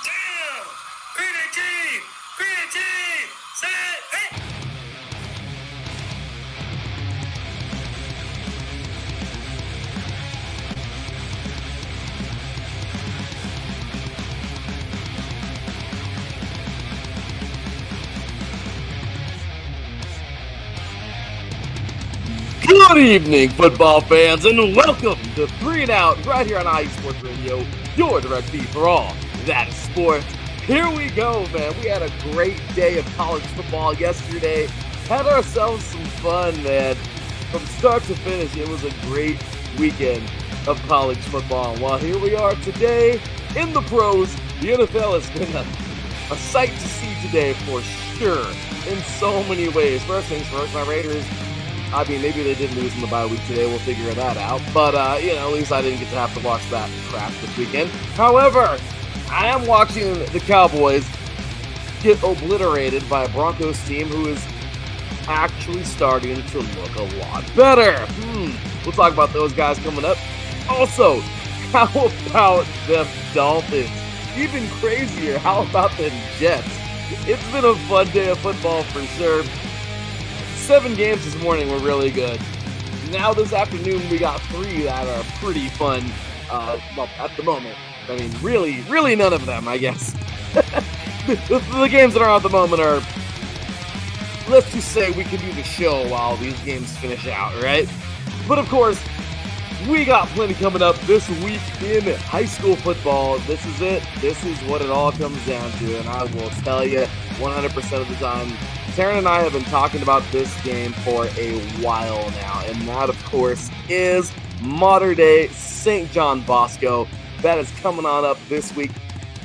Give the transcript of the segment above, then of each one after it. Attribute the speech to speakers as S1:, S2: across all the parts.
S1: Damn! Green team! Set, hit!
S2: Good evening, football fans, and welcome to 3 and Out right here on IE Sports Radio, your direct feed for all that is sports. Here we go, man. We had a great day of college football yesterday. Had ourselves some fun, man. From start to finish, it was a great weekend of college football. Well, here we are today in the pros. The NFL has been a sight to see today for sure in so many ways. First things first, my Raiders, I mean, maybe they did lose in the bye week today. We'll figure that out. But, at least I didn't get to have to watch that crap this weekend. However, I am watching the Cowboys get obliterated by a Broncos team who is actually starting to look a lot better. We'll talk about those guys coming up. Also, how about the Dolphins? Even crazier, how about the Jets? It's been a fun day of football for sure. 7 games this morning were really good. Now this afternoon we got 3 that are pretty fun. At the moment. I mean, really none of them, I guess. the games that are at the moment are, let's just say we can do the show while these games finish out, right? But of course, we got plenty coming up this week in high school football. This is it. This is what it all comes down to. And I will tell you 100% of the time, Teran and I have been talking about this game for a while now, and that, of course, is modern-day St. John Bosco. That is coming on up this week.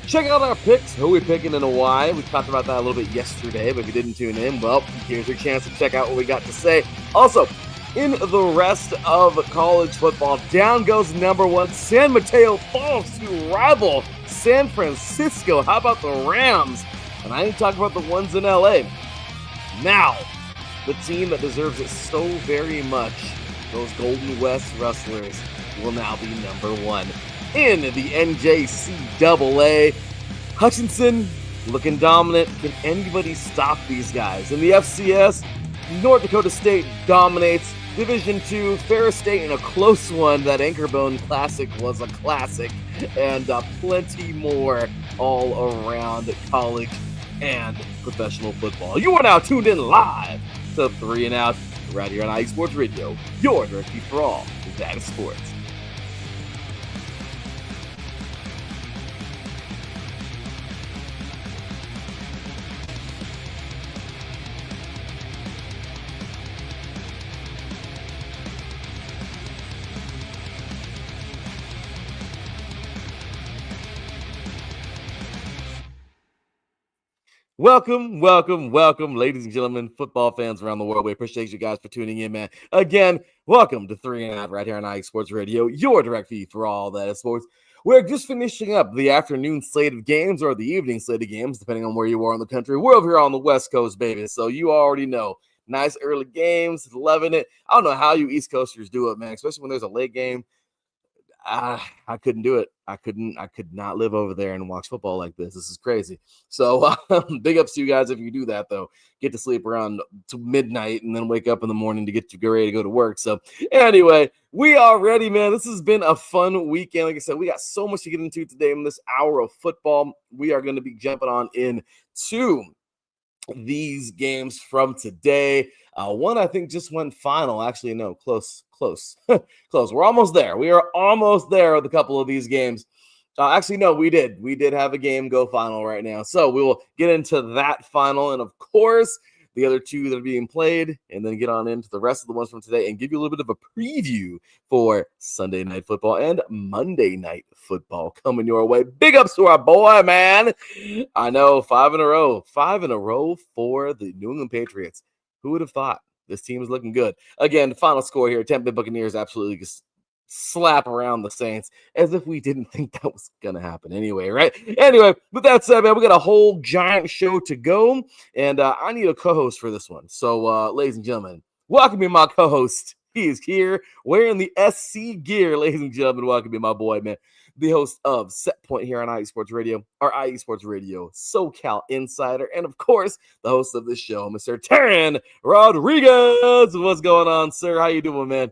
S2: Check out our picks, who we're picking and why. We talked about that a little bit yesterday, but if you didn't tune in, well, here's your chance to check out what we got to say. Also, in the rest of college football, down goes number 1. San Mateo falls to rival San Francisco. How about the Rams? And I ain't talking about the ones in LA. Now, the team that deserves it so very much, those Golden West Rustlers, will now be number 1 in the NJCAA. Hutchinson looking dominant. Can anybody stop these guys? In the FCS, North Dakota State dominates. Division II, Ferris State in a close one. That Anchorbone Classic was a classic. And plenty more all around college and professional football. You are now tuned in live to 3 and Out right here on IE Sports Radio, your direct feed for all that is sports. Welcome, ladies and gentlemen, football fans around the world. We appreciate you guys for tuning in, man. Again, welcome to 3 and Out right here on IE Sports Radio, your direct feed for all that is sports. We're just finishing up the afternoon slate of games or the evening slate of games, depending on where you are in the country. We're over here on the West Coast, baby, so you already know. Nice early games, loving it. I don't know how you East Coasters do it, man, especially when there's a late game. I couldn't do it. I could not live over there and watch football like this. This is crazy. So big ups to you guys if you do that, though. Get to sleep around to midnight and then wake up in the morning to get ready to go to work. So anyway, we are ready, man. This has been a fun weekend. Like I said, we got so much to get into today in this hour of football. We are going to be jumping on into these games from today. One, I think, just went final. Actually, no, close. We're almost there. We are almost there with a couple of these games. Actually, no, we did. We did have a game go final right now. So we will get into that final. And, of course, the other 2 that are being played, and then get on into the rest of the ones from today and give you a little bit of a preview for Sunday Night Football and Monday Night Football coming your way. Big ups to our boy, man. I know, 5 in a row. 5 in a row for the New England Patriots. Who would have thought? This team is looking good. Again, the final score here, Tampa Bay Buccaneers absolutely just slap around the Saints as if we didn't think that was going to happen anyway, right? Anyway, with that said, man, we got a whole giant show to go, and I need a co-host for this one. So, ladies and gentlemen, welcome me, my co-host. He is here wearing the SC gear, ladies and gentlemen. Welcome me, my boy, man. the host of Set Point here on IE Sports Radio, our IE Sports Radio SoCal Insider, and of course, the host of this show, Mr. Teran Rodriguez. What's going on, sir? How you doing, man?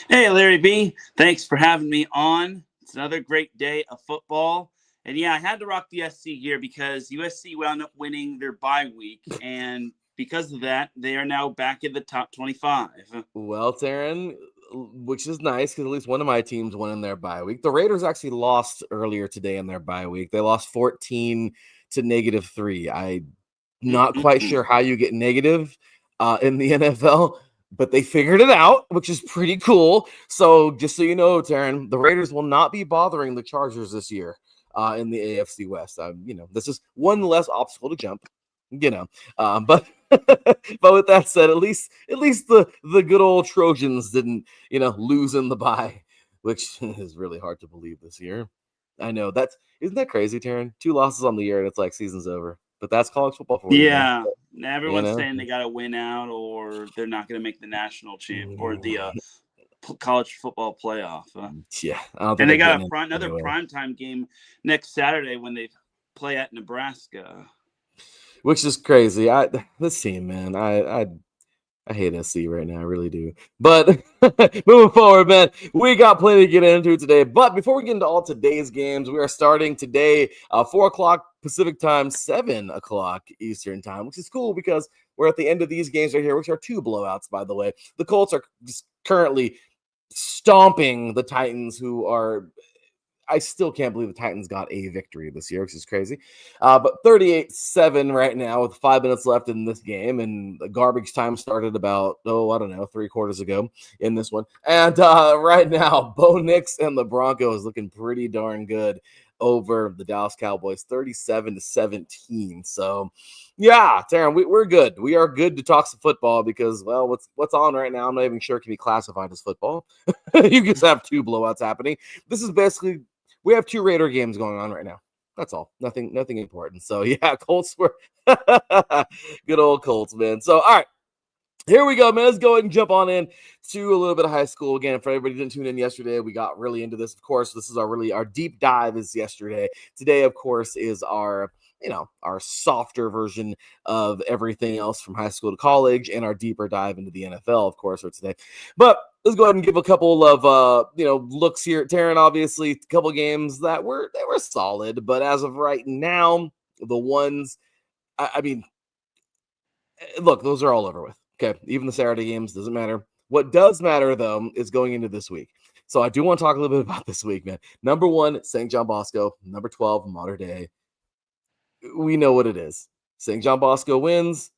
S3: Hey, Larry B. Thanks for having me on. It's another great day of football. And yeah, I had to rock the SC here because USC wound up winning their bye week. And because of that, they are now back in the top 25.
S2: Well, Teran, which is nice because at least one of my teams won in their bye week. The Raiders actually lost earlier today in their bye week. They lost 14 to -3. I'm not quite sure how you get negative in the NFL, but they figured it out, which is pretty cool. So just so you know, Teran, the Raiders will not be bothering the Chargers this year in the AFC West. This is one less obstacle to jump. But but with that said, at least the good old Trojans didn't lose in the bye, which is really hard to believe this year. I know isn't that crazy, Teran? 2 losses on the year and it's like season's over. But that's college football for you.
S3: Yeah, everyone's saying they got to win out or they're not going to make the national champ or the college football playoff.
S2: Yeah,
S3: and they got another primetime game next Saturday when they play at Nebraska.
S2: Which is crazy. This team, man, I hate SC right now. I really do. But moving forward, man, we got plenty to get into today. But before we get into all today's games, we are starting today 4 o'clock Pacific time, 7 o'clock Eastern time, which is cool because we're at the end of these games right here, which are 2 blowouts, by the way. The Colts are just currently stomping the Titans, who are... I still can't believe the Titans got a victory this year, which is crazy. But 38-7 right now with 5 minutes left in this game. And the garbage time started about, 3 quarters ago in this one. And right now, Bo Nix and the Broncos looking pretty darn good over the Dallas Cowboys, 37-17. So, yeah, Teran, we're good. We are good to talk some football because, well, what's on right now, I'm not even sure it can be classified as football. You just have 2 blowouts happening. This is basically... We have 2 Raider games going on right now. That's all. Nothing important. So, yeah, Colts were good old Colts, man. So, all right. Here we go, man. Let's go ahead and jump on in to a little bit of high school. Again, for everybody who didn't tune in yesterday, we got really into this. Of course, this is our deep dive is yesterday. Today, of course, is our softer version of everything else from high school to college and our deeper dive into the NFL, of course, for today. But let's go ahead and give a couple of looks here. Teran, obviously, a couple games that were solid, but as of right now, the ones, look, those are all over with. Okay, even the Saturday games doesn't matter. What does matter though is going into this week. So I do want to talk a little bit about this week, man. Number 1, St. John Bosco. Number 12, Mater Dei. We know what it is. St. John Bosco wins.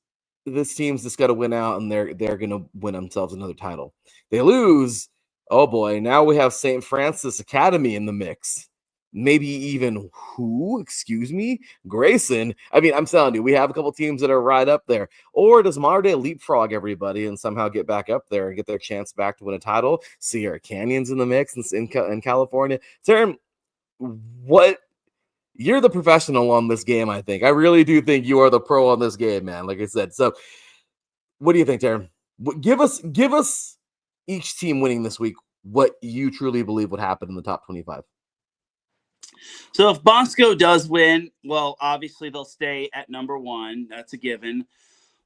S2: This team's just got to win out, and they're going to win themselves another title. They lose. Oh boy! Now we have St. Francis Academy in the mix. Maybe even Grayson. I mean, I'm telling you, we have a couple teams that are right up there. Or does Mater Dei leapfrog everybody and somehow get back up there and get their chance back to win a title? Sierra Canyon's in the mix in California. Teran, what? You're the professional on this game, I think. I really do think you are the pro on this game, man. Like I said. So, what do you think, Teran? Give us each team winning this week what you truly believe would happen in the top 25.
S3: So if Bosco does win, well, obviously they'll stay at number 1. That's a given.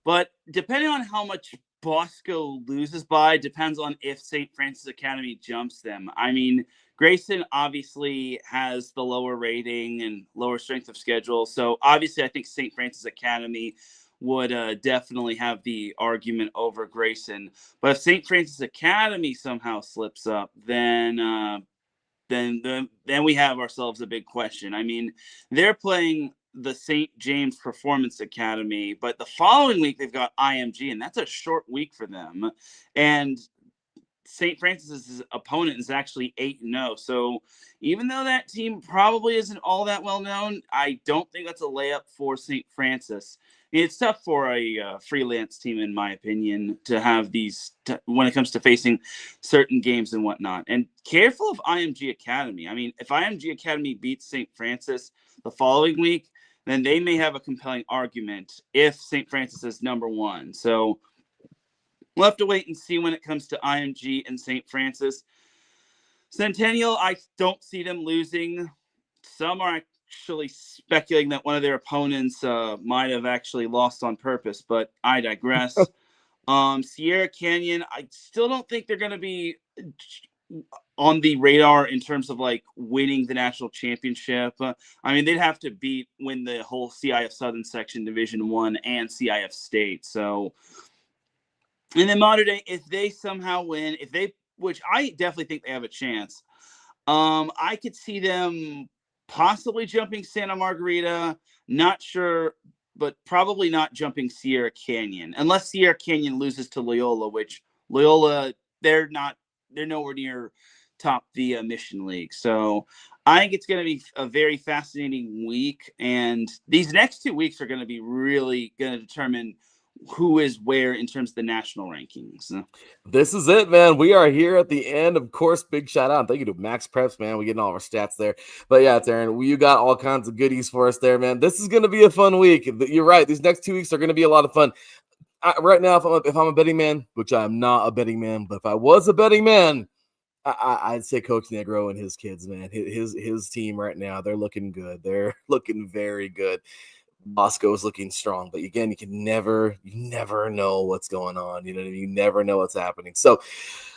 S3: But depending on how much Bosco loses by, depends on if St. Francis Academy jumps them. I mean, Grayson obviously has the lower rating and lower strength of schedule. So obviously I think St. Francis Academy would definitely have the argument over Grayson. But if St. Francis Academy somehow slips up, then we have ourselves a big question. I mean, they're playing the St. James Performance Academy, but the following week they've got IMG, and that's a short week for them. And St. Francis's opponent is actually 8-0. So even though that team probably isn't all that well known, I don't think that's a layup for St. Francis. It's tough for a freelance team, in my opinion, to have these when it comes to facing certain games and whatnot. And careful of IMG Academy. I mean, if IMG Academy beats St. Francis the following week, then they may have a compelling argument if St. Francis is number 1. So we'll have to wait and see when it comes to IMG and St. Francis. Centennial, I don't see them losing. Some are actually speculating that one of their opponents might have actually lost on purpose, but I digress. Sierra Canyon, I still don't think they're going to be on the radar in terms of like winning the national championship. I mean, they'd have to win the whole CIF Southern Section Division I and CIF State. So, and then Mater Dei, if they somehow win, which I definitely think they have a chance, I could see them possibly jumping Santa Margarita. Not sure, but probably not jumping Sierra Canyon, unless Sierra Canyon loses to Loyola, which Loyola, they're nowhere near top the Mission League. So I think it's going to be a very fascinating week, and these next 2 weeks are going to be really going to determine who is where in terms of the national rankings.
S2: This is it, man. We are here at the end. Of course, big shout out. Thank you to Max Preps, man. We're getting all our stats there. But yeah, Teran, you got all kinds of goodies for us there, man. This is going to be a fun week. You're right. These next 2 weeks are going to be a lot of fun. Right now, if I'm a betting man, which I'm not a betting man, but if I was a betting man, I'd say Coach Negro and his kids, man. His team right now, they're looking good. They're looking very good. Bosco is looking strong, but again, you never know what's going on. You know what I mean? You never know what's happening. So,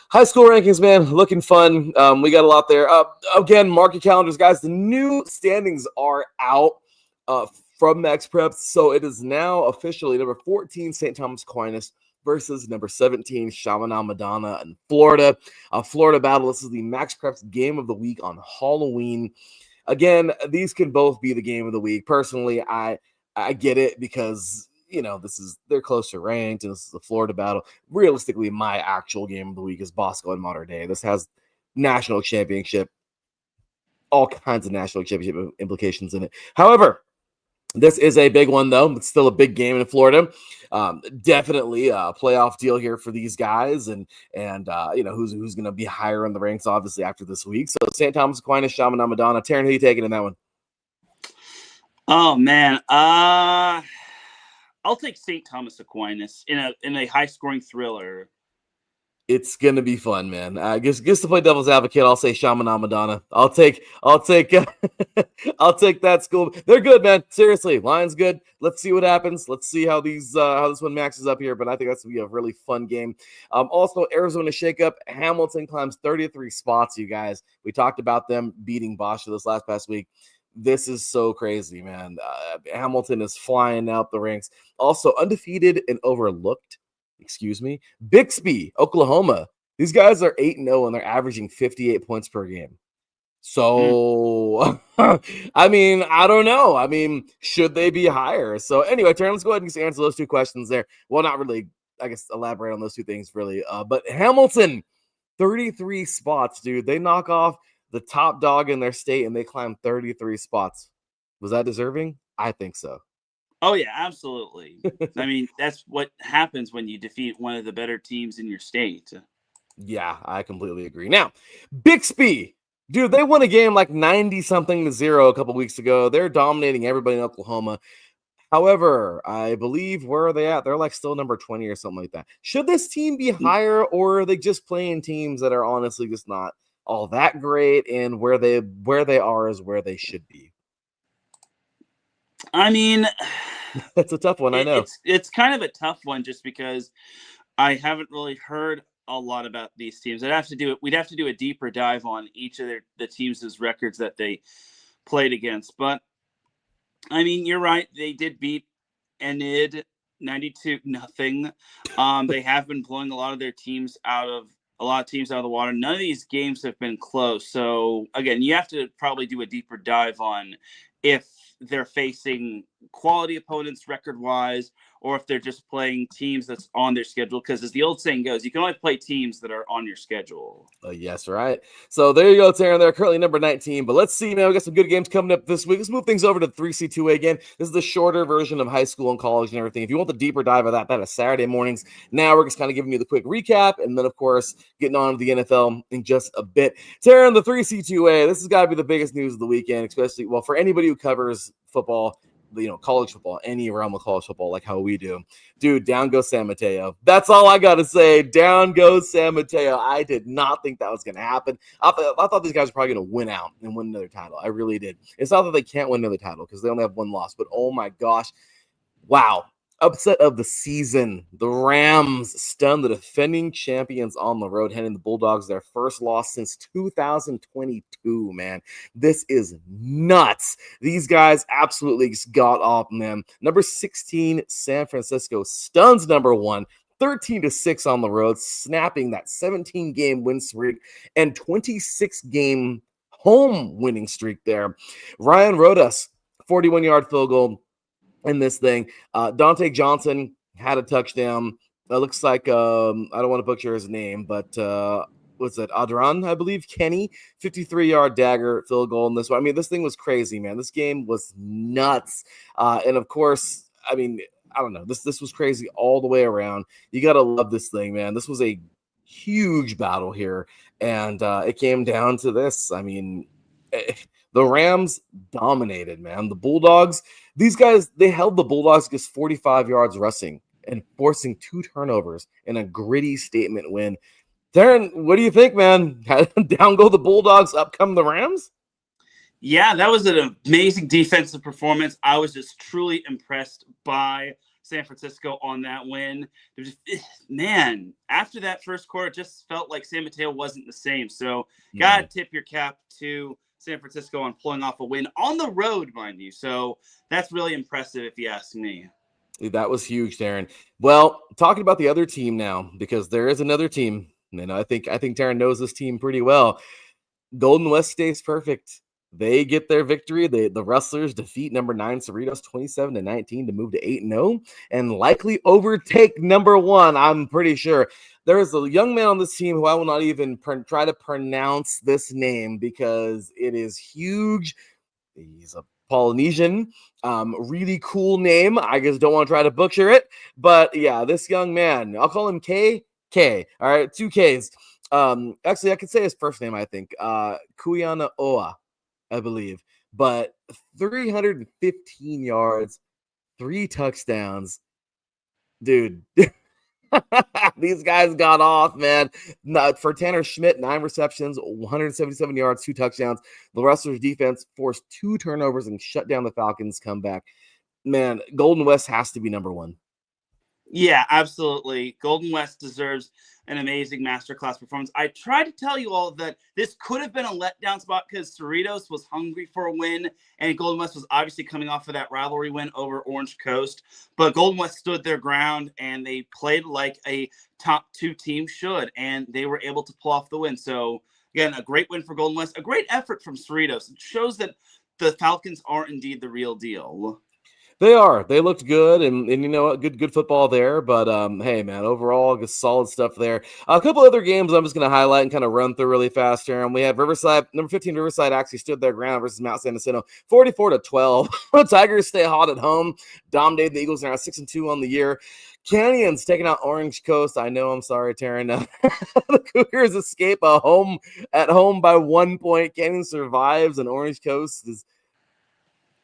S2: high school rankings, man, looking fun. We got a lot there. Again, mark your calendars, guys. The new standings are out from Max Preps, so it is now officially number 14 St. Thomas Aquinas versus number 17 Chaminade Madonna in Florida. Florida battle. This is the Max Preps game of the week on Halloween. Again, these can both be the game of the week. Personally, I get it because, you know, they're closer ranked and this is the Florida battle. Realistically, my actual game of the week is Bosco and Mater Dei. This has national championship, all kinds of national championship implications in it. However, this is a big one, though. It's still a big game in Florida. Definitely a playoff deal here for these guys, and you know who's going to be higher in the ranks, obviously, after this week. So St. Thomas Aquinas, Chaminade Madonna. Teran, who are you taking in that one?
S3: Oh man, I'll take St. Thomas Aquinas in a high scoring thriller.
S2: It's gonna be fun, man. Just to play devil's advocate, I'll say Chaminade Madonna. I'll take I'll take that school. They're good, man. Seriously, Lions good. Let's see what happens. Let's see how this one maxes up here. But I think that's gonna be a really fun game. Also, Arizona shakeup. Hamilton climbs 33 spots. You guys, we talked about them beating Bosch this past week. This is so crazy, man. Hamilton is flying out the ranks. Also, undefeated and overlooked. Bixby, Oklahoma. These guys are 8-0 and they're averaging 58 points per game. So, I mean, I don't know. I mean, should they be higher? So, anyway, Teran, let's go ahead and answer those two questions there. Well, not really, I guess, elaborate on those two things, really. But Hamilton, 33 spots, dude. They knock off the top dog in their state and they climb 33 spots. Was that deserving? I think so.
S3: Oh, yeah, absolutely. I mean, that's what happens when you defeat one of the better teams in your state.
S2: Yeah, I completely agree. Now, Bixby, dude, they won a game like 90-something to 0 a couple weeks ago. They're dominating everybody in Oklahoma. However, I believe, where are they at? They're like still number 20 or something like that. Should this team be higher, or are they just playing teams that are honestly just not all that great, and where they are is where they should be?
S3: I mean,
S2: it's a tough one. I know
S3: it's kind of a tough one just because I haven't really heard a lot about these teams. We'd have to do a deeper dive on each of the teams' records that they played against. But I mean, you're right. They did beat Enid 92-0. They have been blowing a lot of teams out of the water. None of these games have been close. So again, you have to probably do a deeper dive on if they're facing quality opponents record-wise, or if they're just playing teams that's on their schedule. Because as the old saying goes, you can only play teams that are on your schedule.
S2: Yes, right. So there you go, Teran. They're currently number 19. But let's see, man. We got some good games coming up this week. Let's move things over to 3C2A again. This is the shorter version of high school and college and everything. If you want the deeper dive of that is Saturday mornings. Now we're just kind of giving you the quick recap, and then, of course, getting on to the NFL in just a bit. Teran, the 3C2A, this has got to be the biggest news of the weekend, especially, well, for anybody who covers football. college football, any realm of college football, like how we do. Dude, down goes San Mateo. That's all I got to say. Down goes San Mateo. I did not think that was going to happen. I thought these guys were probably going to win out and win another title. I really did. It's not that they can't win another title because they only have one loss, but oh my gosh. Wow. Upset of the season. The Rams stun the defending champions on the road, handing the Bulldogs their first loss since 2022, man. This is nuts. These guys absolutely got off, man. Number 16, San Francisco stuns number 1. 13-6 on the road, snapping that 17-game win streak and 26-game home winning streak there. Ryan Rodas, 41-yard field goal in this thing. Dante Johnson had a touchdown. Looks like I don't want to butcher his name, but what's it? Adran, I believe. Kenny, 53-yard dagger field goal in this one. I mean, this thing was crazy, man. This game was nuts. And of course, I mean, I don't know. This was crazy all the way around. You got to love this thing, man. This was a huge battle here. And it came down to this. I mean, the Rams dominated, man. The Bulldogs, these guys, they held the Bulldogs just 45 yards rushing and forcing 2 turnovers in a gritty statement win. Teran, what do you think, man? Down go the Bulldogs, up come the Rams?
S3: Yeah, that was an amazing defensive performance. I was just truly impressed by San Francisco on that win. Man, after that first quarter, it just felt like San Mateo wasn't the same. So, gotta tip your cap to San Francisco on pulling off a win on the road, mind you. So, that's really impressive if you ask me.
S2: That was huge, Teran. Well, talking about the other team now, because there is another team, and I think Teran knows this team pretty well. Golden West stays perfect. They get their victory. The Rustlers defeat number 9 Cerritos 27-19 to move to 8-0 and likely overtake number 1. I'm pretty sure. There is a young man on this team who I will not even try to pronounce this name because it is huge. He's a Polynesian, really cool name. I just don't want to try to butcher it. But yeah, this young man, I'll call him K. All right, 2 Ks. Actually, I could say his first name, I think. Kuyana Oa, I believe. But 315 yards, 3 touchdowns. Dude, these guys got off, man. For Tanner Schmidt, 9 receptions, 177 yards, 2 touchdowns. The Rustlers' defense forced 2 turnovers and shut down the Falcons' comeback. Man, Golden West has to be number 1.
S3: Yeah, absolutely. Golden West deserves an amazing masterclass performance. I tried to tell you all that this could have been a letdown spot because Cerritos was hungry for a win, and Golden West was obviously coming off of that rivalry win over Orange Coast. But Golden West stood their ground, and they played like a top 2 team should, and they were able to pull off the win. So, again, a great win for Golden West, a great effort from Cerritos. It shows that the Falcons are indeed the real deal.
S2: They are. They looked good, and you know what? Good football there. But hey, man, overall, just solid stuff there. A couple other games I'm just going to highlight and kind of run through really fast here. And we have Riverside, number 15, Riverside actually stood their ground versus Mount San Jacinto, 44-12. Tigers stay hot at home, dominated the Eagles. They're now 6-2 on the year. Canyons taking out Orange Coast. I know, I'm sorry, Teran. The Cougars escape at home by 1 point. Canyon survives, and Orange Coast is.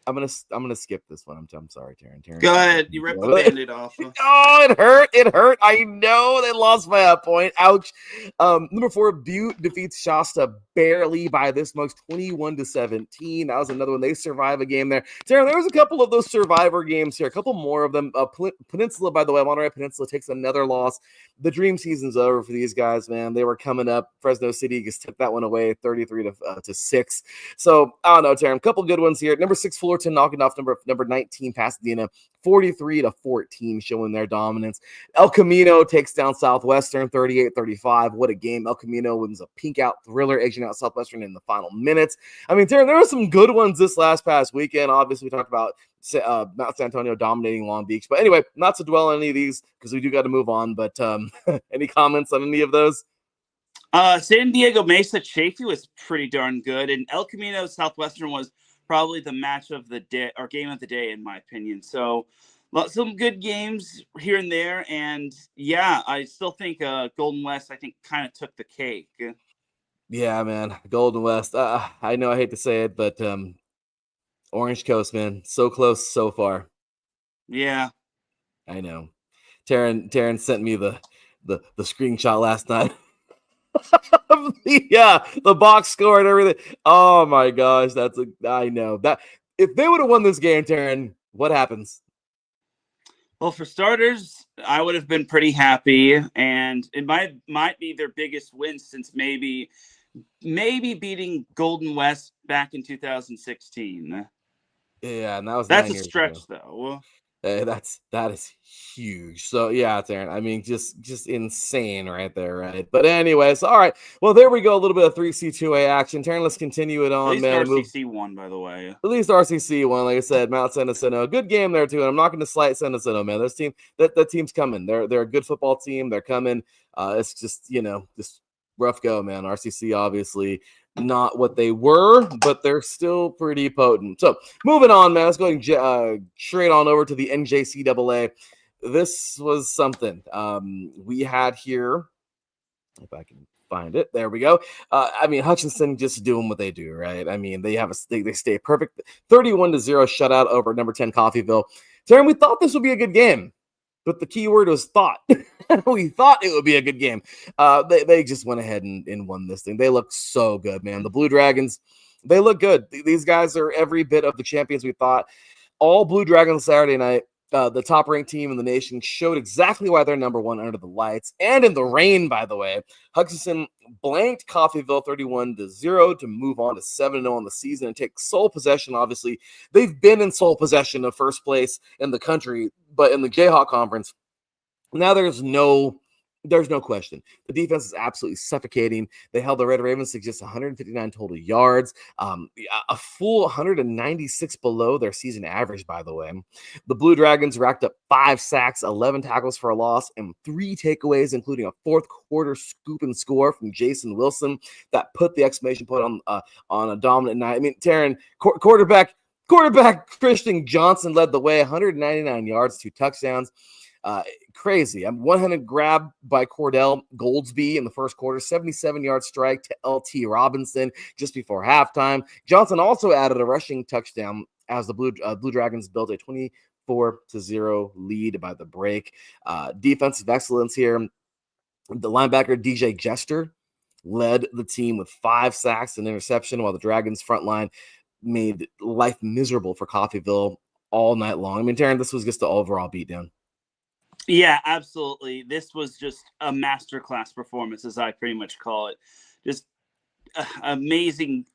S2: I'm gonna skip this one. I'm sorry, Teran.
S3: Go ahead. You ripped the Band-Aid off.
S2: Oh, it hurt. It hurt. I know they lost by a point. Ouch. Number 4, Butte defeats Shasta barely by this much, 21-17. That was another one. They survive a game there. Teran, there was a couple of those survivor games here. A couple more of them. Peninsula, by the way, Monterey Peninsula takes another loss. The dream season's over for these guys, man. They were coming up. Fresno City just took that one away, 33-6. So I don't know, Teran. A couple good ones here. Number 6, Fullerton knocking off number 19, Pasadena, 43-14, showing their dominance. El Camino takes down Southwestern, 38-35. What a game! El Camino wins a pink out thriller, edging out Southwestern in the final minutes. I mean, Teran, there were some good ones this past weekend. Obviously, we talked about Mount San Antonio dominating Long Beach. But anyway, not to dwell on any of these because we do got to move on. But any comments on any of those?
S3: San Diego Mesa Chafee was pretty darn good, and El Camino Southwestern was probably the match of the day or game of the day, in my opinion. So some good games here and there. And yeah, I still think Golden West, I think, kind of took the cake.
S2: Yeah, man. Golden West. I know I hate to say it, but Orange Coast, man. So close, so far.
S3: Yeah.
S2: I know. Teran sent me the screenshot last night. The box score and everything. Oh my gosh, I know that if they would have won this game, Teran, what happens?
S3: Well, for starters, I would have been pretty happy, and it might be their biggest win since maybe beating Golden West back in 2016.
S2: Yeah, and that was
S3: That's
S2: 9
S3: a
S2: years
S3: stretch,
S2: ago.
S3: though.
S2: That is huge. So yeah, Teran. I mean, just insane right there, right? But anyways, all right. Well, there we go. A little bit of 3C2A action. Teran, let's continue it
S3: At
S2: on,
S3: least
S2: man.
S3: RCC won, by the way.
S2: At least RCC won, like I said. Mount San Jacinto, good game there too. And I'm not going to slight San Jacinto, man. This team, that team's coming. They're a good football team. They're coming. It's just just rough go, man. RCC obviously not what they were, but they're still pretty potent. So moving on, man. Let's go straight on over to the NJCAA. This was something we had here. If I can find it, there we go. I mean, Hutchinson just doing what they do, right? I mean, they stay perfect. 31-0 shutout over number 10 Coffeyville. Teran, we thought this would be a good game, but the key word was thought. We thought it would be a good game. They just went ahead and won this thing. They look so good, man. The Blue Dragons, they look good. These guys are every bit of the champions we thought. All Blue Dragons Saturday night. The top-ranked team in the nation showed exactly why they're number one under the lights and in the rain, by the way. Hutchinson blanked Coffeyville 31-0 to move on to 7-0 on the season and take sole possession. Obviously, they've been in sole possession of first place in the country, but in the Jayhawk Conference, now there's no question. The defense is absolutely suffocating. They held the Red Ravens to just 159 total yards, a full 196 below their season average, by the way. The Blue Dragons racked up 5 sacks, 11 tackles for a loss, and 3 takeaways, including a fourth quarter scoop and score from Jason Wilson that put the exclamation point on a dominant night. I mean, Teran, quarterback Christian Johnson led the way, 199 yards, 2 touchdowns. Crazy. I'm one-handed grab by Cordell Goldsby in the first quarter, 77-yard strike to LT Robinson just before halftime. Johnson also added a rushing touchdown as the Blue Dragons built a 24-0 lead by the break. Defensive excellence here. The linebacker DJ Jester led the team with 5 sacks and interception, while the Dragons front line made life miserable for Coffeyville all night long. I mean, Teran, this was just the overall beatdown.
S3: Yeah, absolutely. This was just a masterclass performance, as I pretty much call it. Just amazing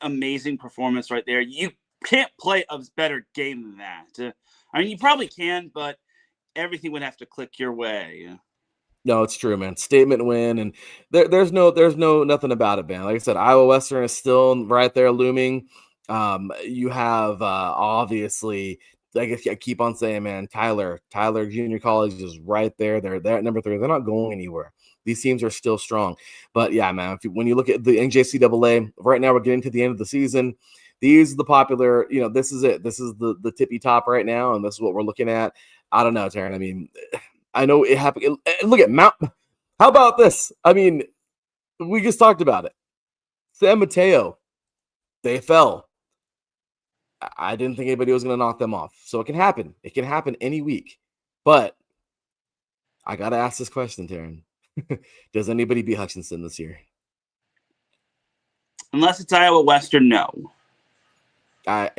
S3: performance right there. You can't play a better game than that. I mean, you probably can, but everything would have to click your way.
S2: No, it's true, man. Statement win, and there's nothing about it, man. Like I said, Iowa Western is still right there looming. You have obviously, like I keep on saying, man, Tyler Junior College is right there. They're at number 3. They're not going anywhere. These teams are still strong. But yeah, man, when you look at the NJCAA, right now we're getting to the end of the season. These are the popular, this is it. This is the tippy top right now, and this is what we're looking at. I don't know, Teran. I mean, I know it happened. Look at Mount. How about this? I mean, we just talked about it. San Mateo, they fell. I didn't think anybody was going to knock them off. So it can happen. It can happen any week. But I got to ask this question, Teran. Does anybody beat Hutchinson this year?
S3: Unless it's Iowa Western, no.
S2: I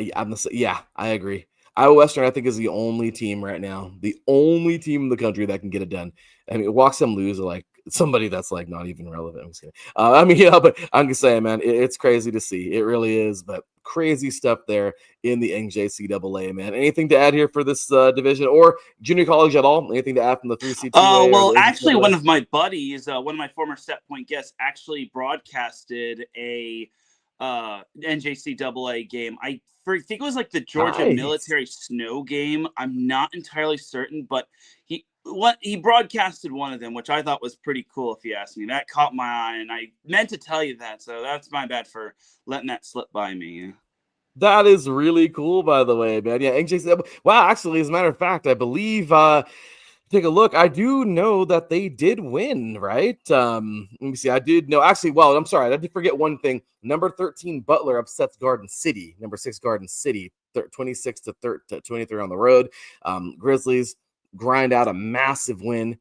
S2: agree. Iowa Western, I think, is the only team right now, the only team in the country that can get it done. I mean, watch them lose like somebody that's like not even relevant. I'm just kidding. But I'm just saying, man, it's crazy to see. It really is. But crazy stuff there in the NJCAA, man. Anything to add here for this division or junior college at all? Anything to add from the 3C2A?
S3: Well, actually, one of my buddies, one of my former Set Point guests, actually broadcasted a NJCAA game. I think it was like the Georgia military snow game. I'm not entirely certain, but he broadcasted one of them, which I thought was pretty cool, if you ask me. That caught my eye, and I meant to tell you that, so that's my bad for letting that slip by me.
S2: That is really cool, by the way, man. Yeah, NJCAA. Wow, actually, as a matter of fact, I believe take a look. I do know that they did win, right? Let me see. I did know. Actually, well, I'm sorry. I did forget one thing. Number 13 Butler upsets Garden City. Number 6 Garden City, 26 to 23 on the road. Grizzlies grind out a massive win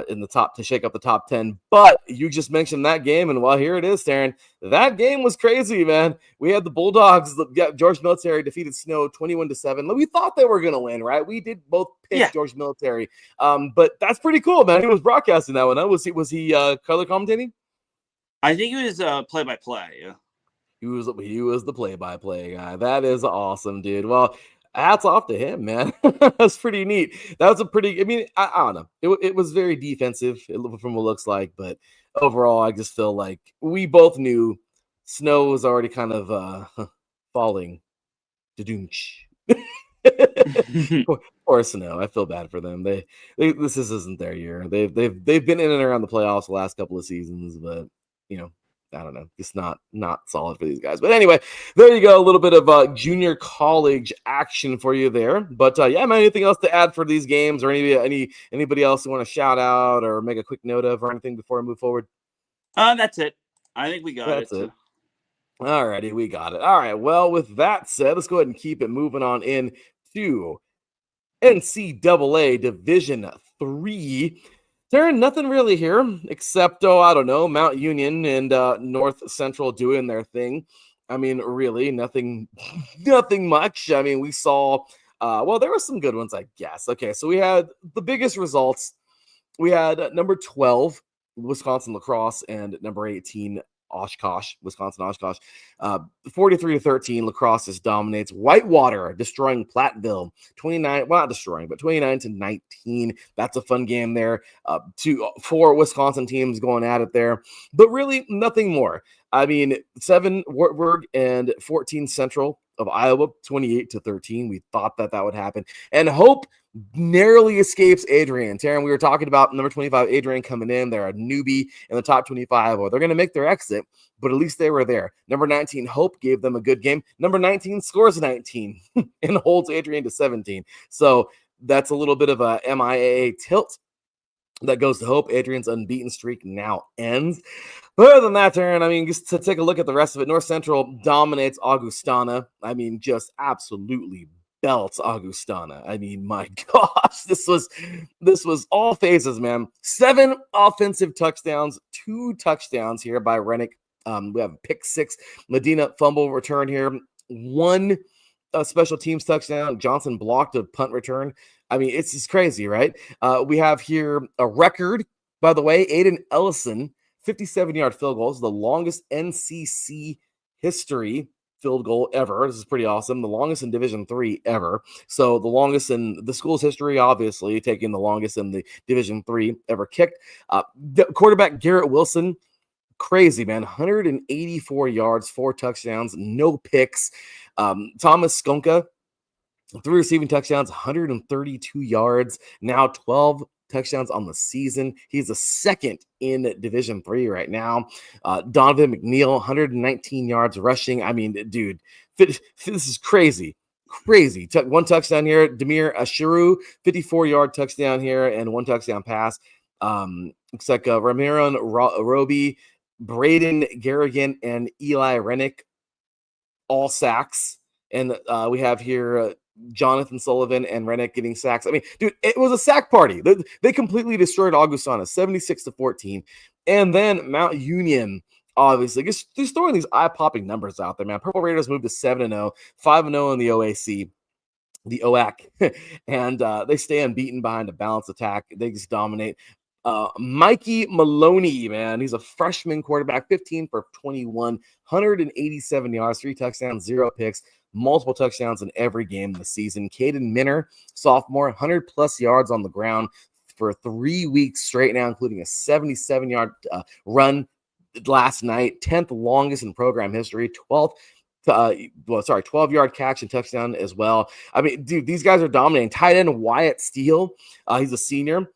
S2: in the top to shake up the top 10. But you just mentioned that game, and well, here it is, Teran. That game was crazy, man. We had the Bulldogs. George Military defeated Snow 21-7. We thought they were going to win, right? We did both pick George Military. But that's pretty cool, man. He was broadcasting that one. Huh? Was he color commentating?
S3: I think he was play-by-play.
S2: He was the play-by-play guy. That is awesome, dude. Well, hats off to him, man. That's pretty neat. That was a pretty. I mean, I don't know. It was very defensive from what it looks like, but overall, I just feel like we both knew Snow was already kind of falling. Poor Snow. I feel bad for them. This isn't their year. They've been in and around the playoffs the last couple of seasons, but you know. I don't know, just not solid for these guys. But anyway, there you go. A little bit of junior college action for you there. But yeah, man, anything else to add for these games, or anybody else you want to shout out or make a quick note of or anything before I move forward?
S3: That's it. I think we got
S2: it. That's it. All righty, we got it. All right. Well, with that said, let's go ahead and keep it moving on in to NCAA Division III. Teran, nothing really here except, I don't know, Mount Union and North Central doing their thing. I mean, really, nothing much. I mean, we saw, there were some good ones, I guess. Okay, so we had the biggest results. We had number 12, Wisconsin Lacrosse, and number 18, Wisconsin Oshkosh. 43-13, Lacrosse just dominates. Whitewater destroying Platteville. 29-19. That's a fun game there. 4 Wisconsin teams going at it there, but really nothing more. I mean, 7 Wartburg and 14 Central of Iowa, 28-13. We thought that would happen, and Hope narrowly escapes Adrian. Teran, we were talking about number 25, Adrian, coming in. They're a newbie in the top 25, or they're going to make their exit, but at least they were there. Number 19, Hope, gave them a good game. Number 19 scores 19 and holds Adrian to 17. So that's a little bit of a MIAA tilt that goes to Hope. Adrian's unbeaten streak now ends. But other than that, Teran, I mean, just to take a look at the rest of it, North Central dominates Augustana. I mean, just absolutely belts Augustana. I mean, my gosh, this was all phases, man. 7 offensive touchdowns, 2 touchdowns here by Rennick. We have a pick 6, Medina fumble return here, 1 special teams touchdown. Johnson blocked a punt return. I mean, it's just crazy, right? We have here a record, by the way. Aiden Ellison, 57-yard field goal. This is the longest NCC history field goal ever. This is pretty awesome. The longest in Division III ever. So the longest in the school's history, obviously, taking the longest in the Division III ever kicked. The quarterback Garrett Wilson, crazy, man. 184 yards, 4 touchdowns, no picks. Thomas Skonka, 3 receiving touchdowns, 132 yards, now 12 touchdowns on the season. He's the second in Division III right now. Donovan McNeil, 119 yards rushing. I mean, dude, this is crazy. 1 touchdown here. Demir Ashiru, 54-yard touchdown here and 1 touchdown pass. Looks like Ramiro Roby, Braden Garrigan, and Eli Rennick, all sacks. And we have here Jonathan Sullivan and Rennick getting sacks. I mean, dude, it was a sack party. They completely destroyed Augustana, 76-14. And then Mount Union, obviously, just throwing these eye-popping numbers out there, man. Purple Raiders moved to 7-0, 5-0 in the OAC. The OAC, and they stay unbeaten behind a balanced attack. They just dominate. Mikey Maloney, man, he's a freshman quarterback, 15 for 21, 187 yards, 3 touchdowns, 0 picks, multiple touchdowns in every game this season. Caden Minner, sophomore, 100-plus yards on the ground for 3 weeks straight now, including a 77-yard run last night, 10th longest in program history, 12-yard catch and touchdown as well. I mean, dude, these guys are dominating. Tight end Wyatt Steele, he's a senior.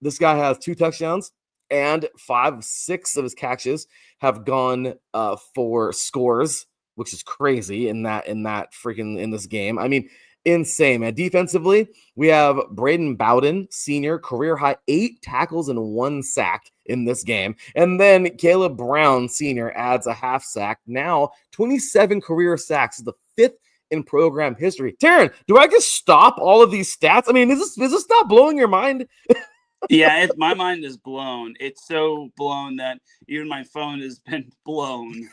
S2: This guy has 2 touchdowns, and 5-6 of his catches have gone for scores, which is crazy in this game. I mean, insane, man. Defensively, we have Braden Bowden, senior, career high 8 tackles and 1 sack in this game. And then Caleb Brown, senior, adds a half sack. Now 27 career sacks, the 5th in program history. Teran, do I just stop all of these stats? I mean, is this not blowing your mind?
S3: Yeah, my mind is blown. It's so blown that even my phone has been blown.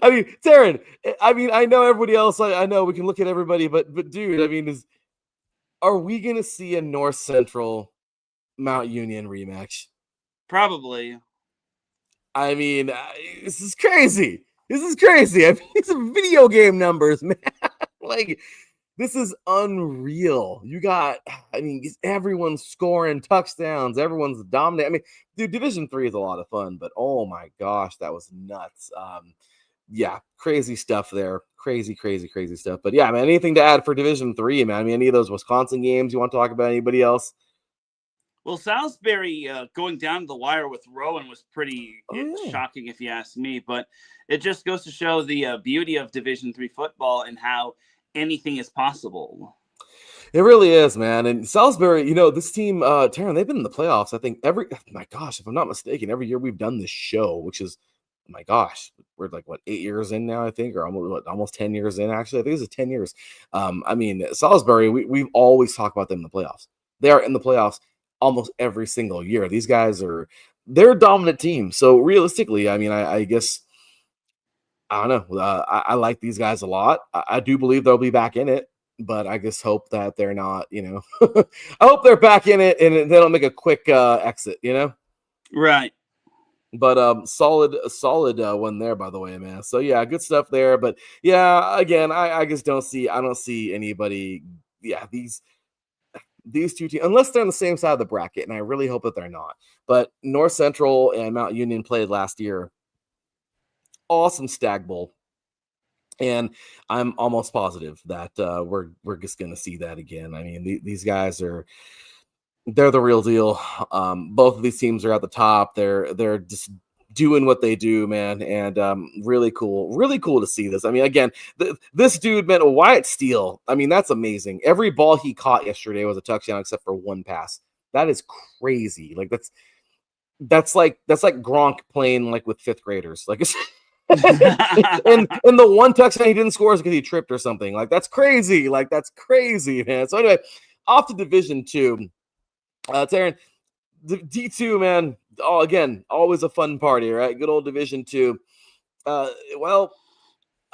S2: I mean, Teran, I mean, I know everybody else. I know we can look at everybody, but dude, I mean, are we going to see a North Central Mount Union rematch?
S3: Probably.
S2: I mean, this is crazy. This is crazy. I mean, these are video game numbers, man. Like, this is unreal. You got, I mean, everyone's scoring touchdowns. Everyone's dominating. I mean, dude, Division III is a lot of fun, but oh my gosh, that was nuts. Yeah, crazy stuff there. Crazy stuff. But yeah, man, anything to add for Division III, man? I mean, any of those Wisconsin games you want to talk about? Anybody else?
S3: Well, Salisbury going down to the wire with Rowan was pretty shocking, if you ask me. But it just goes to show the beauty of Division III football and how anything is possible.
S2: It really is, man. And Salisbury, you know, this team, Teran, they've been in the playoffs. I think my gosh, if I'm not mistaken, every year we've done this show, which is, my gosh, we're like, what, 8 years in now, I think, or almost 10 years in, actually. I think it's 10 years. I mean, Salisbury, we've always talked about them in the playoffs. They are in the playoffs almost every single year. These guys they're a dominant team. So realistically, I mean, I guess, I don't know. I like these guys a lot. I do believe they'll be back in it, but I just hope that they're not, you know, I hope they're back in it and they don't make a quick exit, you know?
S3: Right.
S2: But solid one there, by the way, man. So yeah, good stuff there. But yeah, again, I just don't see anybody. Yeah, these two teams, unless they're on the same side of the bracket, and I really hope that they're not. But North Central and Mount Union played last year. Awesome Stag Bowl. And I'm almost positive that we're just going to see that again. I mean, these guys they're the real deal. Both of these teams are at the top. They're just doing what they do, man, and really cool to see this. I mean, again, this dude, man, Wyatt Steele. I mean, that's amazing. Every ball he caught yesterday was a touchdown except for one pass. That is crazy. Like that's like Gronk playing like with 5th graders. Like it's. and the one touchdown he didn't score is because he tripped or something. Like that's crazy. Like that's crazy, man. So anyway, off to Division II. Teran, D2, man. Oh, again, always a fun party, right? Good old Division II. Well,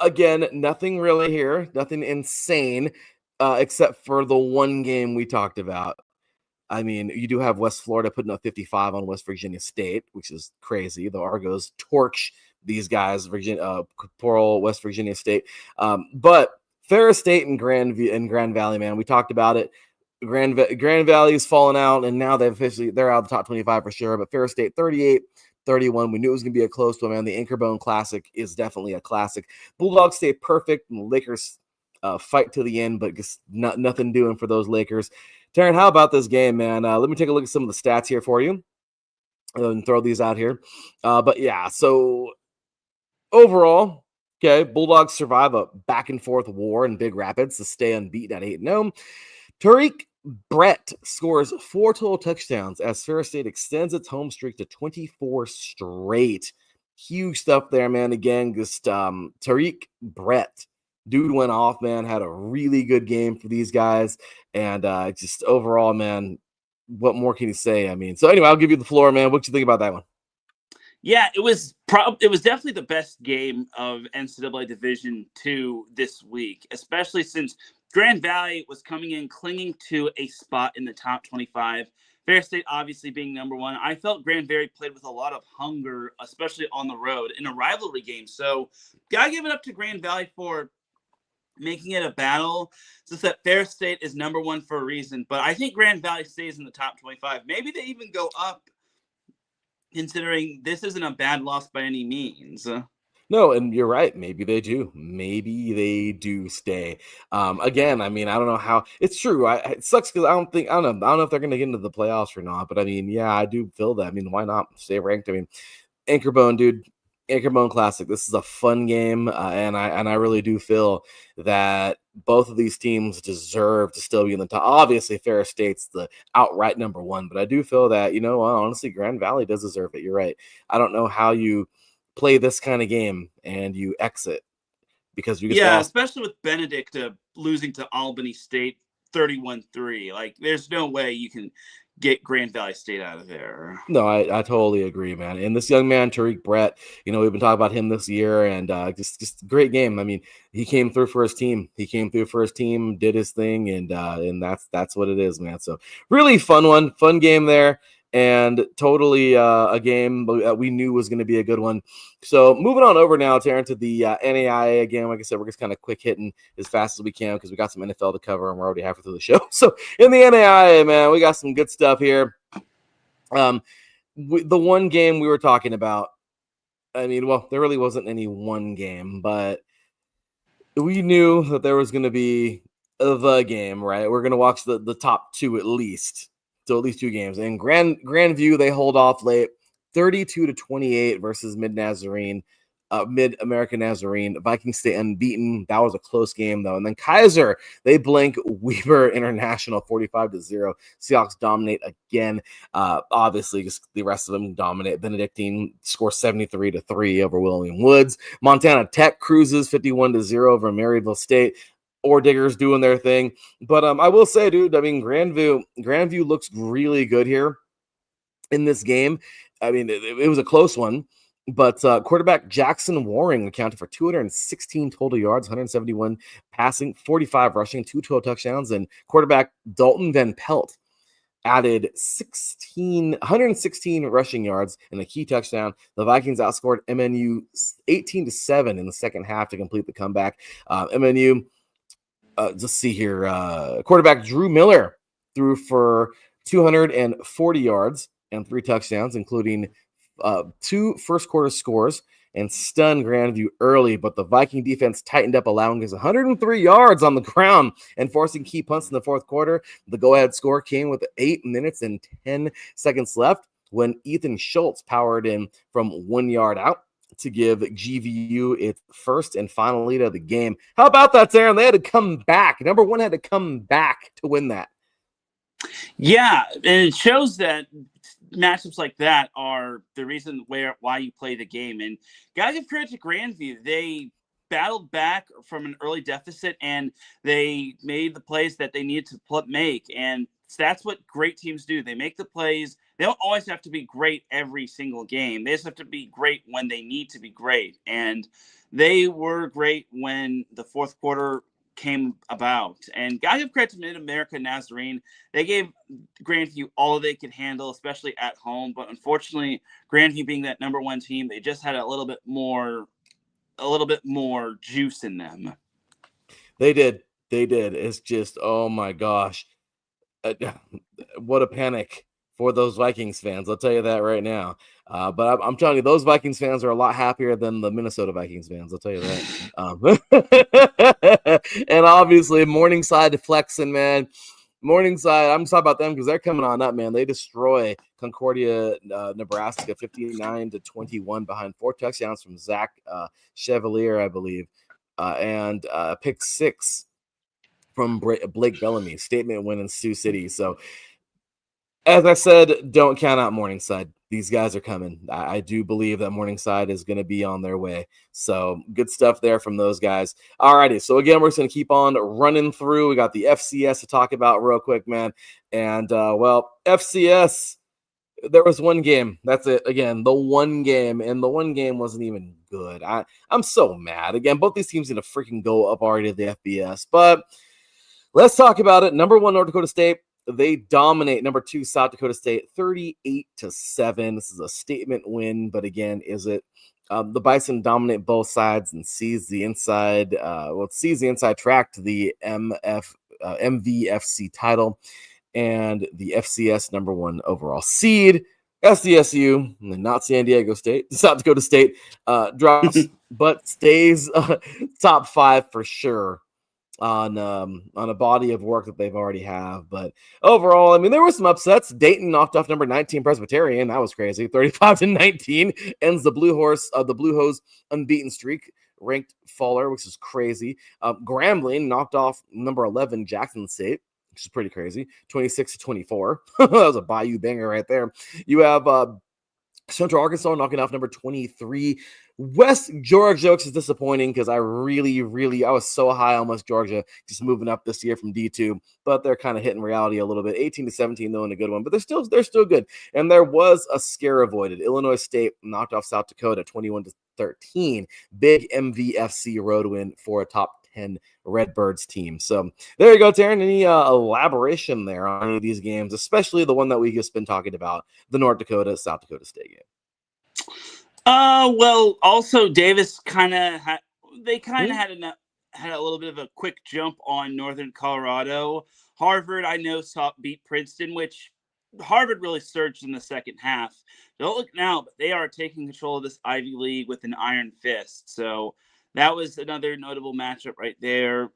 S2: again, nothing really here, nothing insane, except for the one game we talked about. I mean, you do have West Florida putting up 55 on West Virginia State, which is crazy. The Argos torch these guys, poor old West Virginia State. But Ferris State and Grand Valley, man, we talked about it. Grand Valley's fallen out, and now they're out of the top 25 for sure. But Ferris State 38-31. We knew it was going to be a close one, man. The Anchorbone Classic is definitely a classic. Bulldogs stay perfect, and the Lakers fight to the end, but just nothing doing for those Lakers. Teran, how about this game, man? Let me take a look at some of the stats here for you and throw these out here. But yeah, so overall, okay, Bulldogs survive a back-and-forth war in Big Rapids to stay unbeaten at 8-0. Tariq Brett scores 4 total touchdowns as Ferris State extends its home streak to 24 straight. Huge stuff there, man. Again, just Tariq Brett. Dude went off, man. Had a really good game for these guys. And just overall, man, what more can you say? I mean, so anyway, I'll give you the floor, man. What you think about that one?
S3: Yeah, it was definitely the best game of NCAA Division II this week, especially since Grand Valley was coming in clinging to a spot in the top 25. Ferris State obviously being number 1. I felt Grand Valley played with a lot of hunger, especially on the road in a rivalry game. So gotta give it up to Grand Valley for making it a battle. It's just that Ferris State is number 1 for a reason. But I think Grand Valley stays in the top 25. Maybe they even go up, considering this isn't a bad loss by any means.
S2: No, and you're right. Maybe they do. Maybe they do stay. Again, I mean, I don't know how. It's true. It sucks because I don't know if they're going to get into the playoffs or not. But I mean, yeah, I do feel that. I mean, why not stay ranked? I mean, Anchorbone, dude. Anchor Classic. This is a fun game, and I really do feel that both of these teams deserve to still be in the top. Obviously, Ferris State's the outright number one, but I do feel that, honestly, Grand Valley does deserve it. You're right. I don't know how you play this kind of game and you exit because you just lost.
S3: Especially with Benedict losing to Albany State 31-3. Like, there's no way you can get Grand Valley State out of there.
S2: No, I totally agree, man. And this young man, Tariq Brett, we've been talking about him this year, and just great game. I mean, he came through for his team. Did his thing, and that's what it is, man. So really fun game there, and totally a game that we knew was going to be a good one. So moving on over now, Teran, to the NAIA again. Like I said, we're just kind of quick hitting as fast as we can because we got some NFL to cover, and we're already halfway through the show. So in the NAIA, man, we got some good stuff here. The one game we were talking about, I mean, well, there really wasn't any one game, but we knew that there was going to be the game, right? We're going to watch the top two at least. So at least two games. And Grandview, they hold off late, 32-28 versus Mid-American Nazarene. Vikings stay unbeaten. That was a close game, though. And then Kaiser, they blank Weber International 45-0. Seahawks dominate again. Obviously, just the rest of them dominate. Benedictine scores 73-3 over William Woods. Montana Tech cruises 51-0 over Maryville State. Or Diggers doing their thing. But I will say, dude, I mean, Grandview looks really good here in this game. I mean, it was a close one. But quarterback Jackson Waring accounted for 216 total yards, 171 passing, 45 rushing, 2 total touchdowns. And quarterback Dalton Van Pelt added 116 rushing yards and a key touchdown. The Vikings outscored MNU 18-7 in the second half to complete the comeback. MNU, let's see here. Quarterback Drew Miller threw for 240 yards and 3 touchdowns, including 2 first quarter scores, and stunned Grandview early. But the Viking defense tightened up, allowing us 103 yards on the ground and forcing key punts in the fourth quarter. The go-ahead score came with 8 minutes and 10 seconds left when Ethan Schultz powered in from 1 yard out to give GVU its first and final lead of the game. How about that, Teran? They had to come back. Number one had to come back to win that.
S3: Yeah, and it shows that matchups like that are the reason why you play the game. And gotta give credit to Grandview. They battled back from an early deficit, and they made the plays that they needed to make. And that's what great teams do. They make the plays. They don't always have to be great every single game. They just have to be great when they need to be great. And they were great when the fourth quarter came about. And gotta give credit to Mid-America Nazarene. They gave Grandview all they could handle, especially at home. But unfortunately, Grandview being that number one team, they just had a little bit more juice in them.
S2: They did. It's just, oh my gosh. What a panic for those Vikings fans. I'll tell you that right now. But I'm telling you, those Vikings fans are a lot happier than the Minnesota Vikings fans. I'll tell you that. And obviously, Morningside flexing, man. Morningside, I'm talking about them because they're coming on up, man. They destroy Concordia, Nebraska, 59-21 behind 4 touchdowns from Zach Chevalier, I believe, and pick 6 from Blake Bellamy. Statement win in Sioux City. So, as I said, don't count out Morningside. These guys are coming. I do believe that Morningside is going to be on their way. So good stuff there from those guys. All righty. So again, we're just going to keep on running through. We got the FCS to talk about real quick, man. And FCS, there was one game. That's it. Again, the one game. And the one game wasn't even good. I'm so mad. Again, both these teams need to freaking go up already to the FBS. But let's talk about it. Number 1, North Dakota State. They dominate number 2, South Dakota State, 38-7. This is a statement win, but again, is it? The Bison dominate both sides and sees the inside track to the MVFC title and the FCS number 1 overall seed. SDSU, not San Diego State, South Dakota State drops, but stays top 5 for sure. on a body of work that they've already have. But overall, I mean, there were some upsets. Dayton knocked off number 19 Presbyterian. That was crazy. 35-19 ends the Blue Hose unbeaten streak. Ranked Faller, which is crazy. Grambling knocked off number 11 Jackson State, which is pretty crazy. 26-24. That was a Bayou banger right there. You have Central Arkansas knocking off number 23 West Georgia, which is disappointing because I was so high on West Georgia just moving up this year from D2, but they're kind of hitting reality a little bit. 18-17 though in a good one, but they're still good. And there was a scare avoided. Illinois State knocked off South Dakota 21-13. Big MVFC road win for a top 10 Redbirds team. So there you go, Teran. Any elaboration there on any of these games, especially the one that we just been talking about, the North Dakota South Dakota State game?
S3: Well, also Davis kind of had a little bit of a quick jump on Northern Colorado. Harvard, I know, beat Princeton, which Harvard really surged in the second half. Don't look now, but they are taking control of this Ivy League with an iron fist. So that was another notable matchup right there.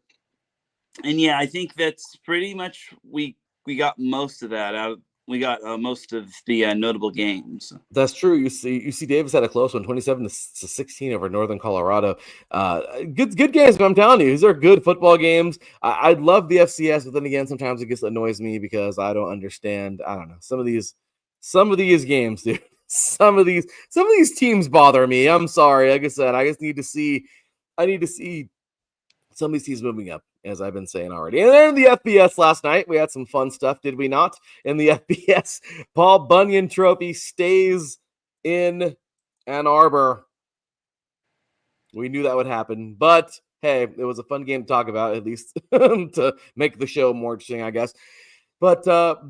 S3: And yeah, I think that's pretty much we got most of that out. We got most of the notable games.
S2: That's true. You see, Davis had a close one, 27-16 over Northern Colorado. Good games, but I'm telling you, these are good football games. I love the FCS, but then again, sometimes it just annoys me because I don't understand. I don't know, some of these games, dude. Some of these teams bother me. I'm sorry. Like I said, I need to see some of these teams moving up, as I've been saying already. And then in the FBS last night, we had some fun stuff, did we not? In the FBS, Paul Bunyan Trophy stays in Ann Arbor. We knew that would happen, but hey, it was a fun game to talk about, at least to make the show more interesting, I guess. But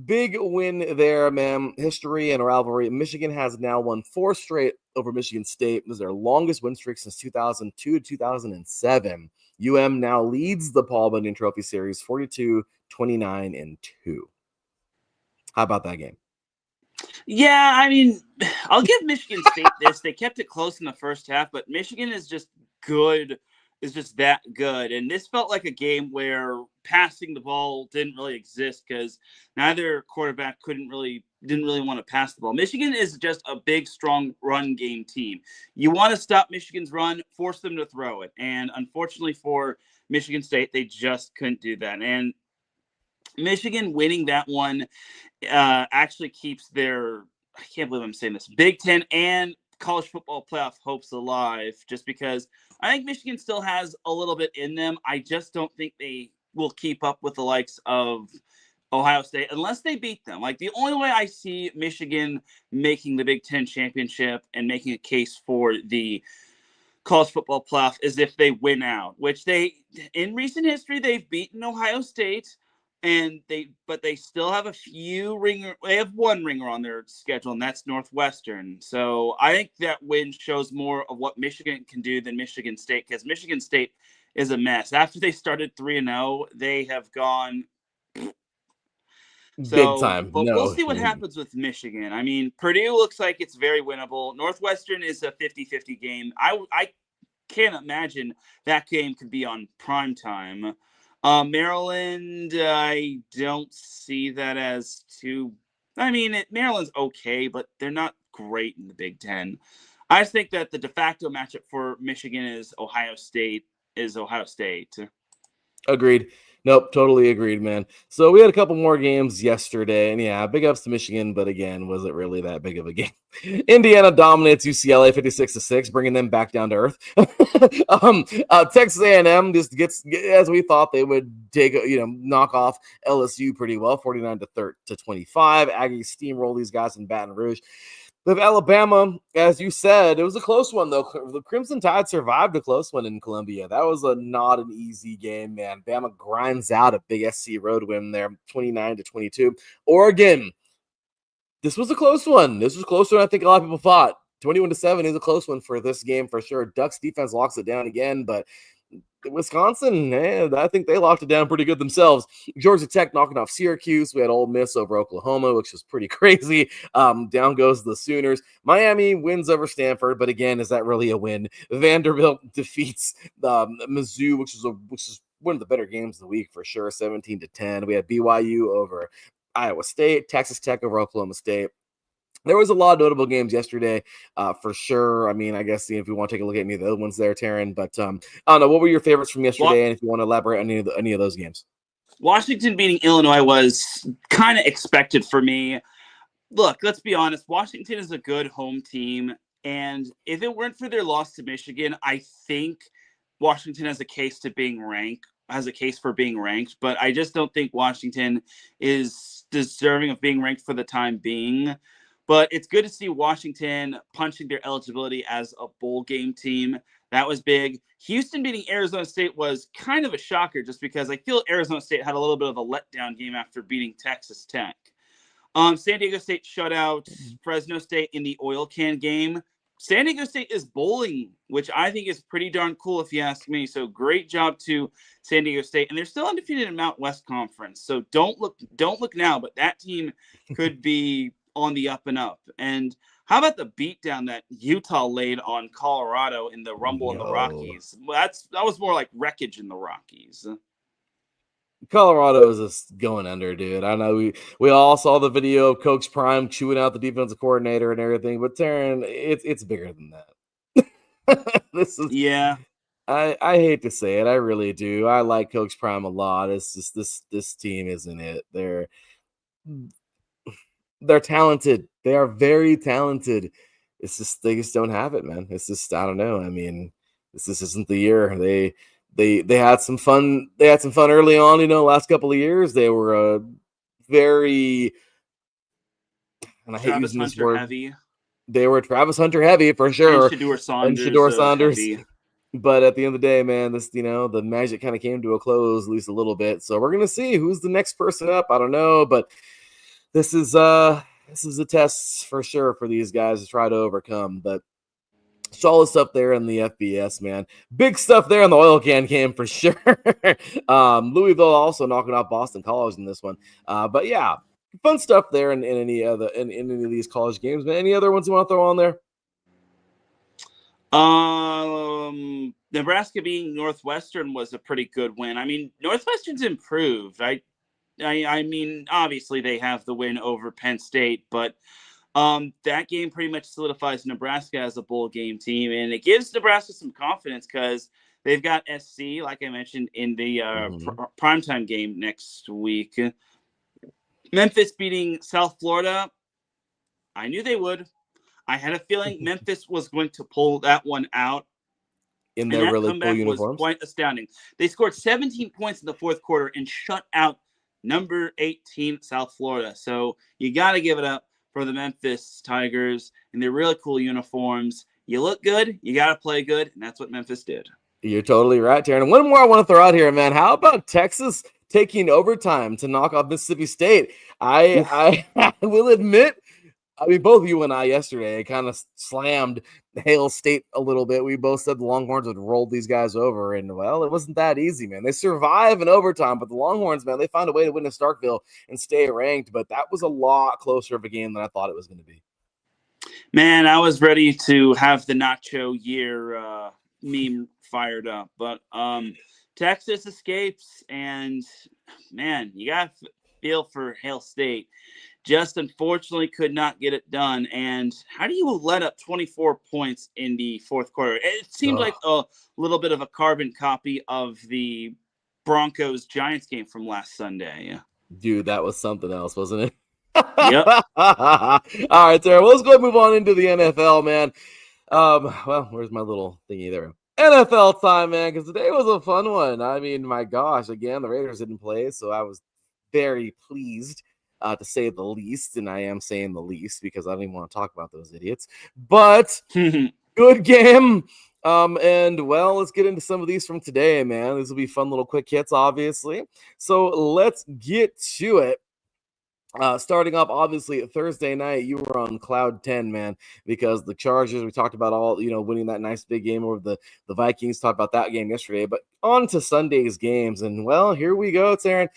S2: big win there, man. History and rivalry. Michigan has now won 4 straight over Michigan State. This is their longest win streak since 2002 to 2007. now leads the Paul Bunyan Trophy Series 42-29-2. How about that game?
S3: Yeah, I mean, I'll give Michigan State this. They kept it close in the first half, but Michigan is just good. Is just that good. And this felt like a game where passing the ball didn't really exist because neither quarterback didn't really want to pass the ball. Michigan is just a big, strong run game team. You want to stop Michigan's run, force them to throw it. And unfortunately for Michigan State, they just couldn't do that. And Michigan winning that one actually keeps their, I can't believe I'm saying this, Big Ten and college football playoff hopes alive, just because I think Michigan still has a little bit in them. I just don't think they will keep up with the likes of Ohio State unless they beat them. Like, the only way I see Michigan making the Big Ten championship and making a case for the college football playoff is if they win out, which in recent history, they've beaten Ohio State. But they still have they have one ringer on their schedule, and that's Northwestern. So I think that win shows more of what Michigan can do than Michigan State, because Michigan State is a mess. After they started 3-0, they have gone
S2: big time.
S3: But we'll see what happens with Michigan. I mean, Purdue looks like it's very winnable. Northwestern is a 50-50 game. I can't imagine that game could be on prime time. Maryland, I don't see that as too. I mean, Maryland's okay, but they're not great in the Big Ten. I just think that the de facto matchup for Michigan is Ohio State.
S2: Agreed. Nope, totally agreed, man. So we had a couple more games yesterday, and yeah, big ups to Michigan, but again, was it really that big of a game? Indiana dominates UCLA 56-6, bringing them back down to earth. Texas A&M just gets, as we thought they would knock off LSU pretty well, 49-25. Aggies steamroll these guys in Baton Rouge. With Alabama, as you said, it was a close one, though. The Crimson Tide survived a close one in Columbia. That was not an easy game, man. Bama grinds out a big SC road win there, 29-22. Oregon, this was a close one. This was closer than I think a lot of people thought. 21-7 is a close one for this game for sure. Ducks defense locks it down again, but Wisconsin, I think they locked it down pretty good themselves. Georgia Tech knocking off Syracuse. We had Ole Miss over Oklahoma, which was pretty crazy. Down goes the Sooners. Miami wins over Stanford, but again, is that really a win? Vanderbilt defeats Mizzou, which is one of the better games of the week for sure, 17-10. We had BYU over Iowa State, Texas Tech over Oklahoma State. There was a lot of notable games yesterday, for sure. I mean, I guess if you want to take a look at any of the other ones there, Teran. But I don't know, what were your favorites from yesterday? And if you want to elaborate on any of those games.
S3: Washington beating Illinois was kind of expected for me. Look, let's be honest. Washington is a good home team. And if it weren't for their loss to Michigan, I think Washington has a case for being ranked. But I just don't think Washington is deserving of being ranked for the time being. But it's good to see Washington punching their eligibility as a bowl game team. That was big. Houston beating Arizona State was kind of a shocker just because I feel Arizona State had a little bit of a letdown game after beating Texas Tech. San Diego State shut out Fresno State in the oil can game. San Diego State is bowling, which I think is pretty darn cool if you ask me. So great job to San Diego State. And they're still undefeated in Mount West Conference. So don't look now, but that team could be on the up and up. And how about the beatdown that Utah laid on Colorado in the Rumble in the Rockies? That was more like wreckage in the Rockies.
S2: Colorado is just going under, dude. I know we all saw the video of Coach Prime chewing out the defensive coordinator and everything, but Teran, it's bigger than that. I hate to say it, I really do. I like Coach Prime a lot. It's just this team isn't it. They're talented. They are very talented. It's just they just don't have it, man. It's just I don't know. I mean, this isn't the year. They had some fun. They had some fun early on. Last couple of years they were very. And I hate
S3: Travis
S2: using this
S3: Hunter
S2: word.
S3: Heavy.
S2: They were Travis Hunter heavy for sure.
S3: And Shedeur Saunders. Heavy.
S2: But at the end of the day, man, the magic kind of came to a close at least a little bit. So we're gonna see who's the next person up. I don't know, but this is a test for sure for these guys to try to overcome. But solid stuff there in the FBS, man. Big stuff there in the oil can game for sure. Louisville also knocking off Boston College in this one. But yeah, fun stuff there in any of these college games. Man, any other ones you want to throw on there?
S3: Nebraska being Northwestern was a pretty good win. I mean, Northwestern's improved. I mean, obviously they have the win over Penn State, but that game pretty much solidifies Nebraska as a bowl game team, and it gives Nebraska some confidence because they've got SC, like I mentioned, in the primetime game next week. Memphis beating South Florida. I knew they would. I had a feeling Memphis was going to pull that one out.
S2: In their really cool uniforms.
S3: Was quite astounding. They scored 17 points in the fourth quarter and shut out number 18 South Florida. So you got to give it up for the Memphis Tigers and their really cool uniforms. You look good, you got to play good, and that's what Memphis did. You're
S2: totally right, Teran. And one more I want to throw out here, man. How about Texas taking overtime to knock off Mississippi State? I will admit, I mean, both you and I yesterday kind of slammed Hail State a little bit. We both said the Longhorns would roll these guys over, and, well, it wasn't that easy, man. They survive in overtime, but the Longhorns, man, they found a way to win in Starkville and stay ranked, but that was a lot closer of a game than I thought it was going to be.
S3: Man, I was ready to have the Nacho Year meme fired up, but Texas escapes, and, man, you got to feel for Hail State. Just unfortunately could not get it done. And how do you let up 24 points in the fourth quarter? It seemed like a little bit of a carbon copy of the Broncos-Giants game from last Sunday.
S2: Dude, that was something else, wasn't it?
S3: Yep.
S2: All right, Sarah. Well, let's go ahead and move on into the NFL, man. Well, where's my little thingy there? NFL time, man, because today was a fun one. I mean, my gosh, again, the Raiders didn't play, so I was very pleased. To say the least, and I am saying the least because I don't even want to talk about those idiots. But good game. And, well, let's get into some of these from today, man. These will be fun little quick hits, obviously. So let's get to it. Starting off, obviously, Thursday night, you were on cloud 10, man, because the Chargers, we talked about all, winning that nice big game over the Vikings, talked about that game yesterday. But on to Sunday's games, and, well, here we go, Teran.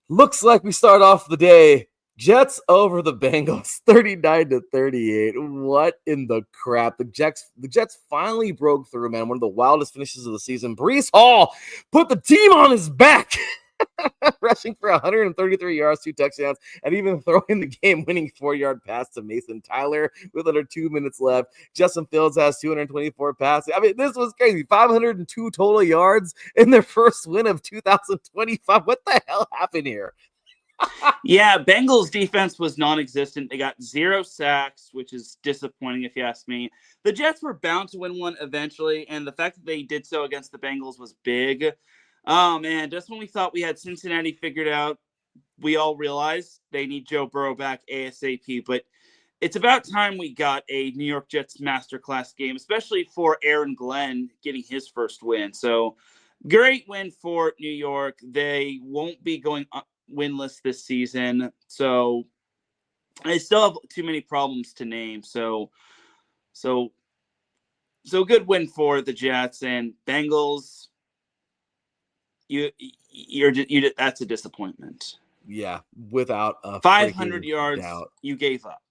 S2: Looks like we start off the day Jets over the Bengals, 39-38. What in the crap? The Jets finally broke through, man. One of the wildest finishes of the season. Breece Hall put the team on his back. Rushing for 133 yards, 2 touchdowns, and even throwing the game-winning 4-yard pass to Mason Tyler with under 2 minutes left. Justin Fields has 224 passing. I mean, this was crazy. 502 total yards in their first win of 2025. What the hell happened here?
S3: Yeah, Bengals defense was non-existent. They got 0 sacks, which is disappointing if you ask me. The Jets were bound to win one eventually, and the fact that they did so against the Bengals was big. Oh, man, just when we thought we had Cincinnati figured out, we all realized they need Joe Burrow back ASAP. But it's about time we got a New York Jets masterclass game, especially for Aaron Glenn getting his first win. So great win for New York. They won't be going winless this season. So I still have too many problems to name. So good win for the Jets and Bengals. That's a disappointment.
S2: Yeah, without a
S3: 500 yards
S2: doubt.
S3: you gave up.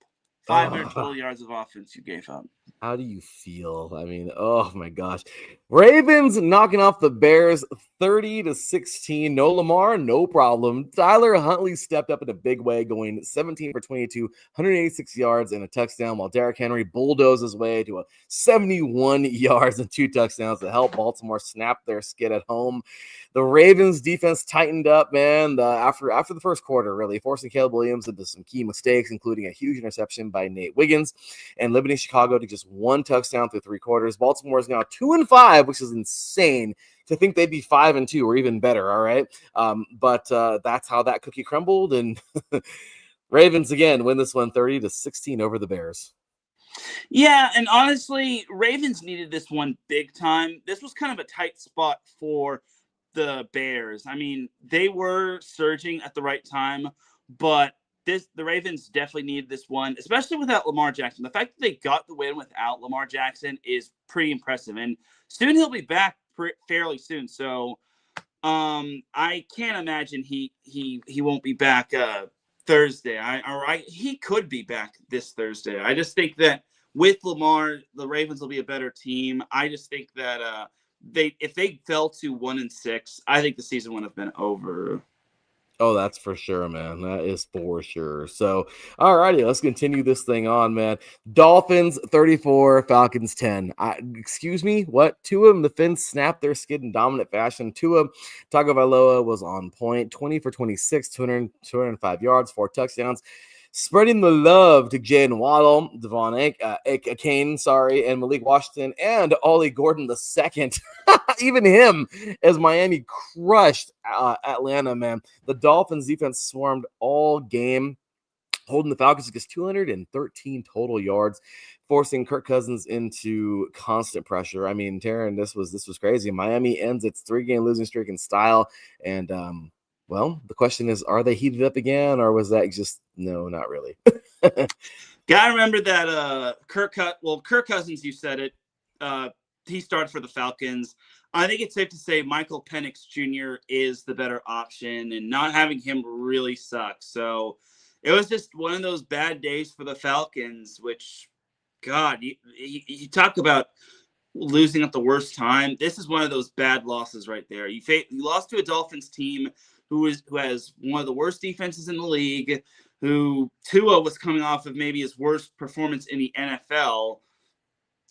S3: 500 total yards of offense you gave up.
S2: How do you feel? I mean, oh my gosh. Ravens knocking off the Bears 30-16. No Lamar, no problem. Tyler Huntley stepped up in a big way, going 17 for 22, 186 yards and a touchdown, while Derrick Henry bulldozed his way to a 71 yards and 2 touchdowns to help Baltimore snap their skid at home. The Ravens defense tightened up, man, after the first quarter, really, forcing Caleb Williams into some key mistakes, including a huge interception by Nate Wiggins and limiting Chicago to just 1 touchdown through 3 quarters. Baltimore is now 2-5, which is insane to think they'd be 5-2 or even better. All right. But that's how that cookie crumbled. And Ravens again win this one 30-16 over the Bears.
S3: Yeah. And honestly, Ravens needed this one big time. This was kind of a tight spot for the Bears. I mean, they were surging at the right time, but the Ravens definitely needed this one, especially without Lamar Jackson. The fact that they got the win without Lamar Jackson is pretty impressive, and soon he'll be back fairly soon. So I can't imagine he won't be back Thursday. He could be back this Thursday. I just think that with Lamar, the Ravens will be a better team. I just think that if they fell to 1-6, I think the season would have been over.
S2: Oh, that's for sure, man. That is for sure. So, all righty, let's continue this thing on, man. Dolphins 34, Falcons 10. Excuse me, what? Tua and the Finns snapped their skid in dominant fashion. Tua Tagovailoa was on point, 20 for 26, 205 yards, 4 touchdowns. Spreading the love to Jayden Waddle, Devon Achane, and Malik Washington, and Ollie Gordon II. Even him, as Miami crushed Atlanta, man. The Dolphins defense swarmed all game, holding the Falcons to just 213 total yards, forcing Kirk Cousins into constant pressure. I mean, Teran, this was crazy. Miami ends its 3-game losing streak in style, and well, the question is, are they heated up again, or was that just no, not really?
S3: Gotta remember that Kirk Cousins, you said it. He started for the Falcons. I think it's safe to say Michael Penix Jr. is the better option, and not having him really sucks. So it was just one of those bad days for the Falcons, which, God, you talk about losing at the worst time. This is one of those bad losses right there. You lost to a Dolphins team who has one of the worst defenses in the league, who Tua was coming off of maybe his worst performance in the NFL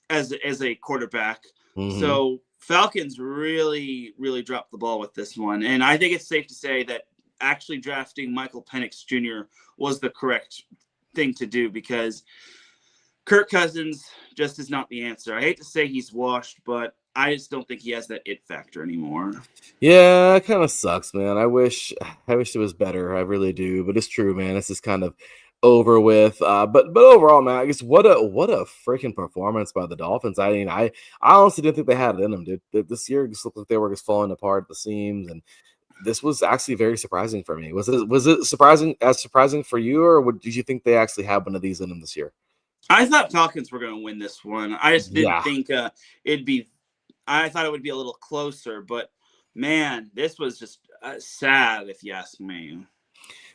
S3: as a quarterback. Mm-hmm. So Falcons really, really dropped the ball with this one. And I think it's safe to say that actually drafting Michael Penix Jr. was the correct thing to do, because Kirk Cousins just is not the answer. I hate to say he's washed, but I just don't think he has that it factor anymore.
S2: Yeah, it kind of sucks, man. I wish it was better. I really do, but it's true, man. This is kind of over with. But overall, man, I guess what a freaking performance by the Dolphins. I mean, I honestly didn't think they had it in them, dude. This year just looked like they were just falling apart at the seams, and this was actually very surprising for me. Was it surprising for you, or did you think they actually had one of these in them this year?
S3: I thought Falcons were going to win this one. I just didn't think it'd be. I thought it would be a little closer, but man, this was just sad, if you ask me.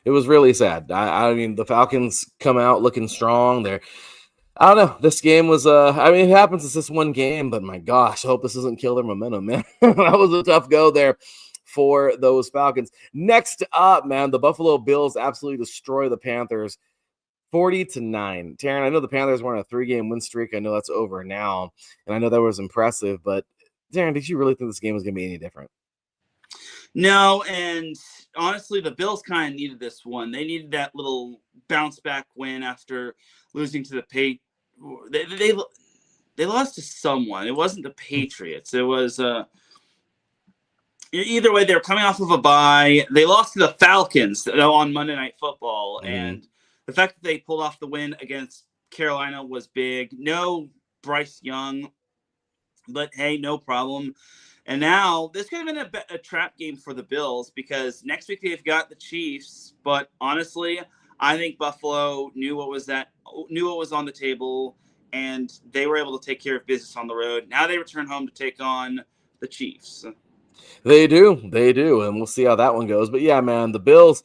S2: It was really sad. I mean, the Falcons come out looking strong. I don't know. This game was, I mean, it happens. It's just one game, but my gosh, I hope this doesn't kill their momentum, man. That was a tough go there for those Falcons. Next up, man, the Buffalo Bills absolutely destroy the Panthers 40-9. Teran, I know the Panthers were on a 3-game win streak. I know that's over now, and I know that was impressive, but Teran, did you really think this game was going to be any different?
S3: No, and honestly, the Bills kind of needed this one. They needed that little bounce back win after losing to the they lost to someone. It wasn't the Patriots. It was either way. They were coming off of a bye. They lost to the Falcons on Monday Night Football, and the fact that they pulled off the win against Carolina was big. No Bryce Young, but hey, no problem. And now this could have been a trap game for the Bills because next week they've got the Chiefs. But honestly, I think Buffalo knew what was on the table, and they were able to take care of business on the road. Now they return home to take on the Chiefs.
S2: They do, and we'll see how that one goes. But yeah, man, the Bills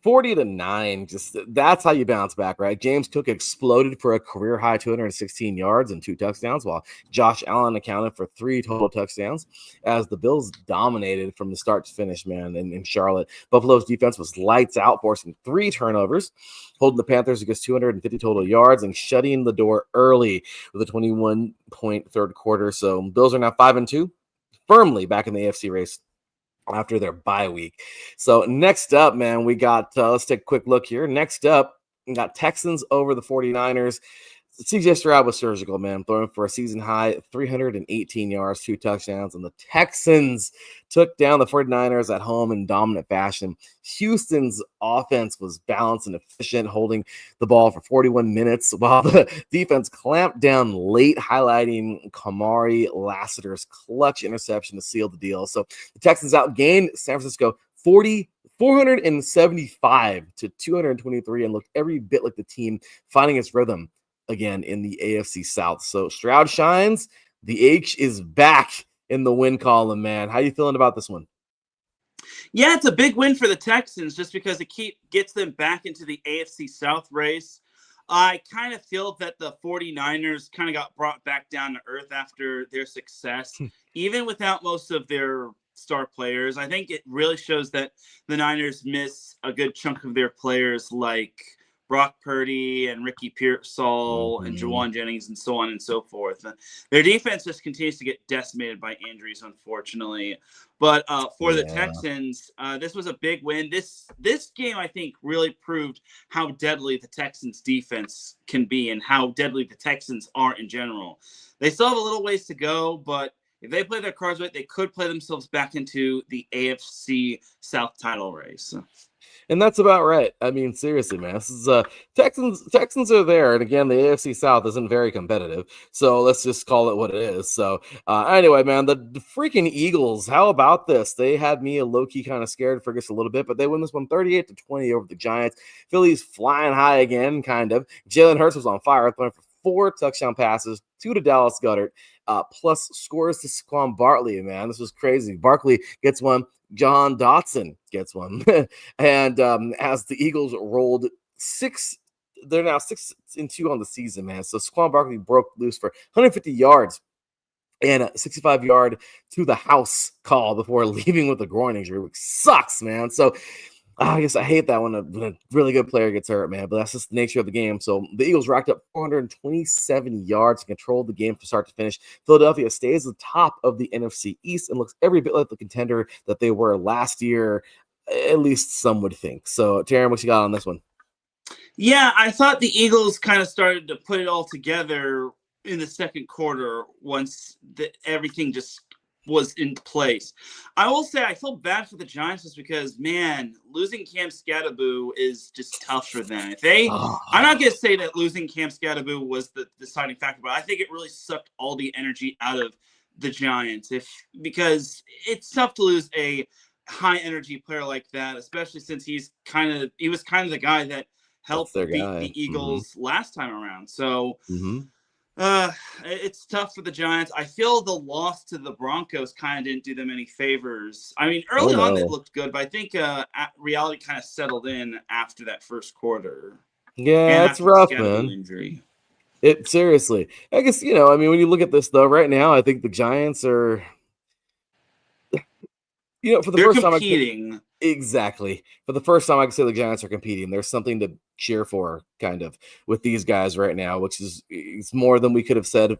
S2: 40-9. Just that's how you bounce back, right? James Cook exploded for a career high 216 yards and 2 touchdowns, while Josh Allen accounted for 3 total touchdowns as the Bills dominated from the start to finish, man. In Charlotte, Buffalo's defense was lights out, forcing 3 turnovers, holding the Panthers against 250 total yards and shutting the door early with a 21-point third quarter. So Bills are now 5-2, firmly back in the AFC race after their bye week. So next up, man, we got, let's take a quick look here. Next up, we got Texans over the 49ers. CJ Stroud was surgical, man, throwing for a season high 318 yards, 2 touchdowns, and the Texans took down the 49ers at home in dominant fashion. Houston's offense was balanced and efficient, holding the ball for 41 minutes, while the defense clamped down late, highlighting Kamari Lassiter's clutch interception to seal the deal. So the Texans outgained San Francisco 475 to 223 and looked every bit like the team finding its rhythm again in the AFC South. So Stroud shines. The H is back in the win column, man. How you feeling about this one?
S3: Yeah, it's a big win for the Texans just because it gets them back into the AFC South race. I kind of feel that the 49ers kind of got brought back down to earth after their success, even without most of their star players. I think it really shows that the Niners miss a good chunk of their players like Brock Purdy and Ricky Pearsall and Jawan Jennings and so on and so forth. Their defense just continues to get decimated by injuries, unfortunately. But for the Texans, this was a big win. This game, I think, really proved how deadly the Texans' defense can be and how deadly the Texans are in general. They still have a little ways to go, but if they play their cards right, they could play themselves back into the AFC South title race.
S2: And that's about right. I mean, seriously, man, this is Texans are there, and again, the AFC South isn't very competitive, so let's just call it what it is. So anyway, man, the freaking Eagles, how about this? They had me a low-key kind of scared for just a little bit, but they win this one 38-20 over the Giants. Philly's flying high again, kind of. Jalen Hurts was on fire, throwing for 4 touchdown passes, 2 to Dallas Goedert, plus scores to Saquon Barkley, man. This was crazy. Barkley gets one. John Dotson gets one. And as the Eagles rolled 6, they're now 6-2 on the season, man. So Saquon Barkley broke loose for 150 yards and a 65-yard to the house call before leaving with a groin injury, which sucks, man. So I guess I hate that when a really good player gets hurt, man, but that's just the nature of the game. So the Eagles racked up 427 yards and controlled the game from start to finish. Philadelphia stays at the top of the NFC East and looks every bit like the contender that they were last year, at least some would think. So, Teran, what you got on this one?
S3: Yeah, I thought the Eagles kind of started to put it all together in the second quarter once everything just was in place. I will say I feel bad for the Giants just because, man, losing Cam Skattebo is just tough for them. I'm not going to say that losing Cam Skattebo was the deciding factor, but I think it really sucked all the energy out of the Giants because it's tough to lose a high energy player like that, especially since he was kind of the guy that helped beat the Eagles last time around. So It's tough for the Giants. I feel the loss to the Broncos kind of didn't do them any favors. I mean,
S2: Oh
S3: early on it
S2: no.
S3: looked good, but I think reality kind of settled in after that first quarter
S2: Yeah,
S3: and
S2: it's
S3: after the
S2: rough,
S3: Scattergood
S2: man.
S3: injury.
S2: It seriously. I guess, I mean, when you look at this though, right now, I think the Giants are, for the
S3: They're
S2: first time I could
S3: competing.
S2: exactly. For the first time I can say the Giants are competing. There's something to cheer for kind of with these guys right now, which is it's more than we could have said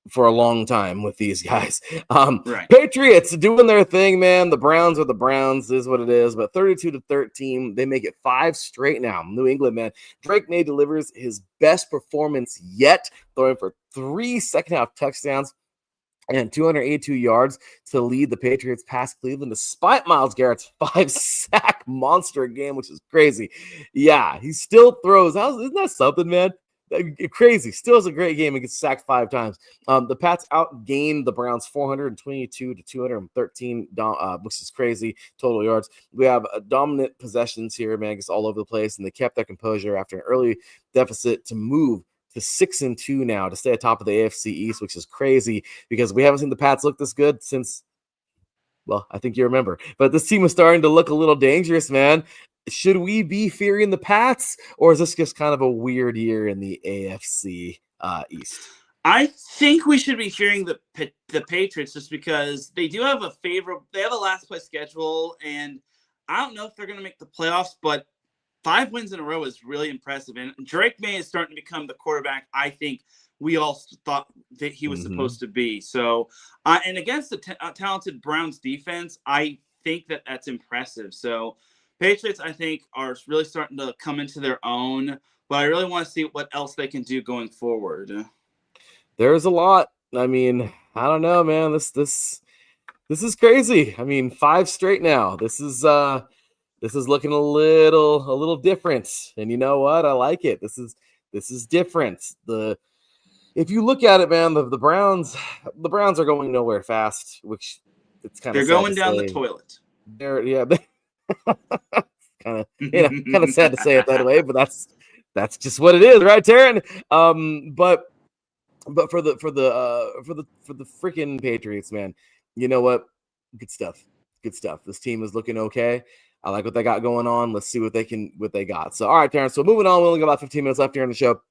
S2: for a long time with these guys.
S3: Right.
S2: Patriots doing their thing, man. The Browns are the Browns, is what it is. But 32-13, they make it 5 straight now. New England, man. Drake May delivers his best performance yet, throwing for 3 second-half touchdowns and 282 yards to lead the Patriots past Cleveland, despite Myles Garrett's 5-sack monster game, which is crazy. Yeah, he still throws. Isn't that something, man? Crazy. Still has a great game and gets sacked 5 times. The Pats outgained the Browns 422 to 213, which is crazy total yards. We have dominant possessions here, man, just all over the place, and they kept their composure after an early deficit to move to 6-2 now to stay atop of the AFC East, which is crazy because we haven't seen the Pats look this good since, well, I think you remember. But this team is starting to look a little dangerous, man. Should we be fearing the Pats, or is this just kind of a weird year in the AFC East?
S3: I think we should be fearing the Patriots just because they do have they have a last place schedule, and I don't know if they're going to make the playoffs, but 5 wins in a row is really impressive. And Drake May is starting to become the quarterback I think we all thought that he was supposed to be. So, and against the talented Browns defense, I think that that's impressive. So, Patriots, I think, are really starting to come into their own, but I really want to see what else they can do going forward.
S2: There's a lot. I mean, I don't know, man. This is crazy. I mean, 5 straight now. This is looking a little different. And you know what? I like it. This is different. If you look at it, man, the Browns are going nowhere fast, which it's kind of
S3: They're
S2: sad
S3: going
S2: to
S3: down the
S2: say.
S3: toilet.
S2: Yeah, kind of sad to say it that way, but that's just what it is, right, Teran? But for the freaking Patriots, man, you know what? Good stuff. Good stuff. This team is looking okay. I like what they got going on. Let's see what they got. So, all right, Terrence. So moving on, we only got about 15 minutes left here in the show.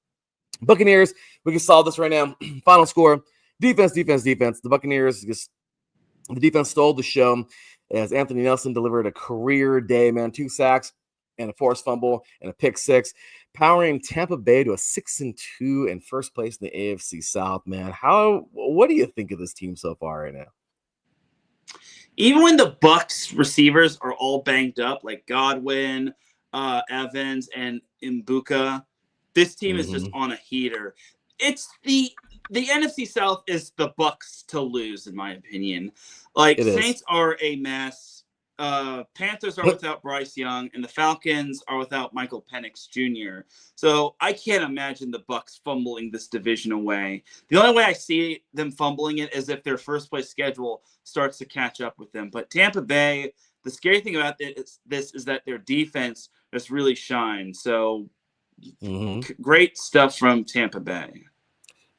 S2: Buccaneers, we can solve this right now. Final score: defense. The Buccaneers the defense stole the show as Anthony Nelson delivered a career day, man. 2 sacks and a forced fumble and a pick 6, powering Tampa Bay to a 6-2 in first place in the AFC South, man. What do you think of this team so far right now?
S3: Even when the Bucks receivers are all banged up, like Godwin, Evans, and Mbuka, this team is just on a heater. It's the NFC South is the Bucks to lose, in my opinion. Like, Saints are a mess. Panthers are without Bryce Young, and the Falcons are without Michael Penix Jr. So I can't imagine the Bucks fumbling this division away. The only way I see them fumbling it is if their first place schedule starts to catch up with them. But Tampa Bay, the scary thing about this is that their defense just really shines. So great stuff from Tampa Bay.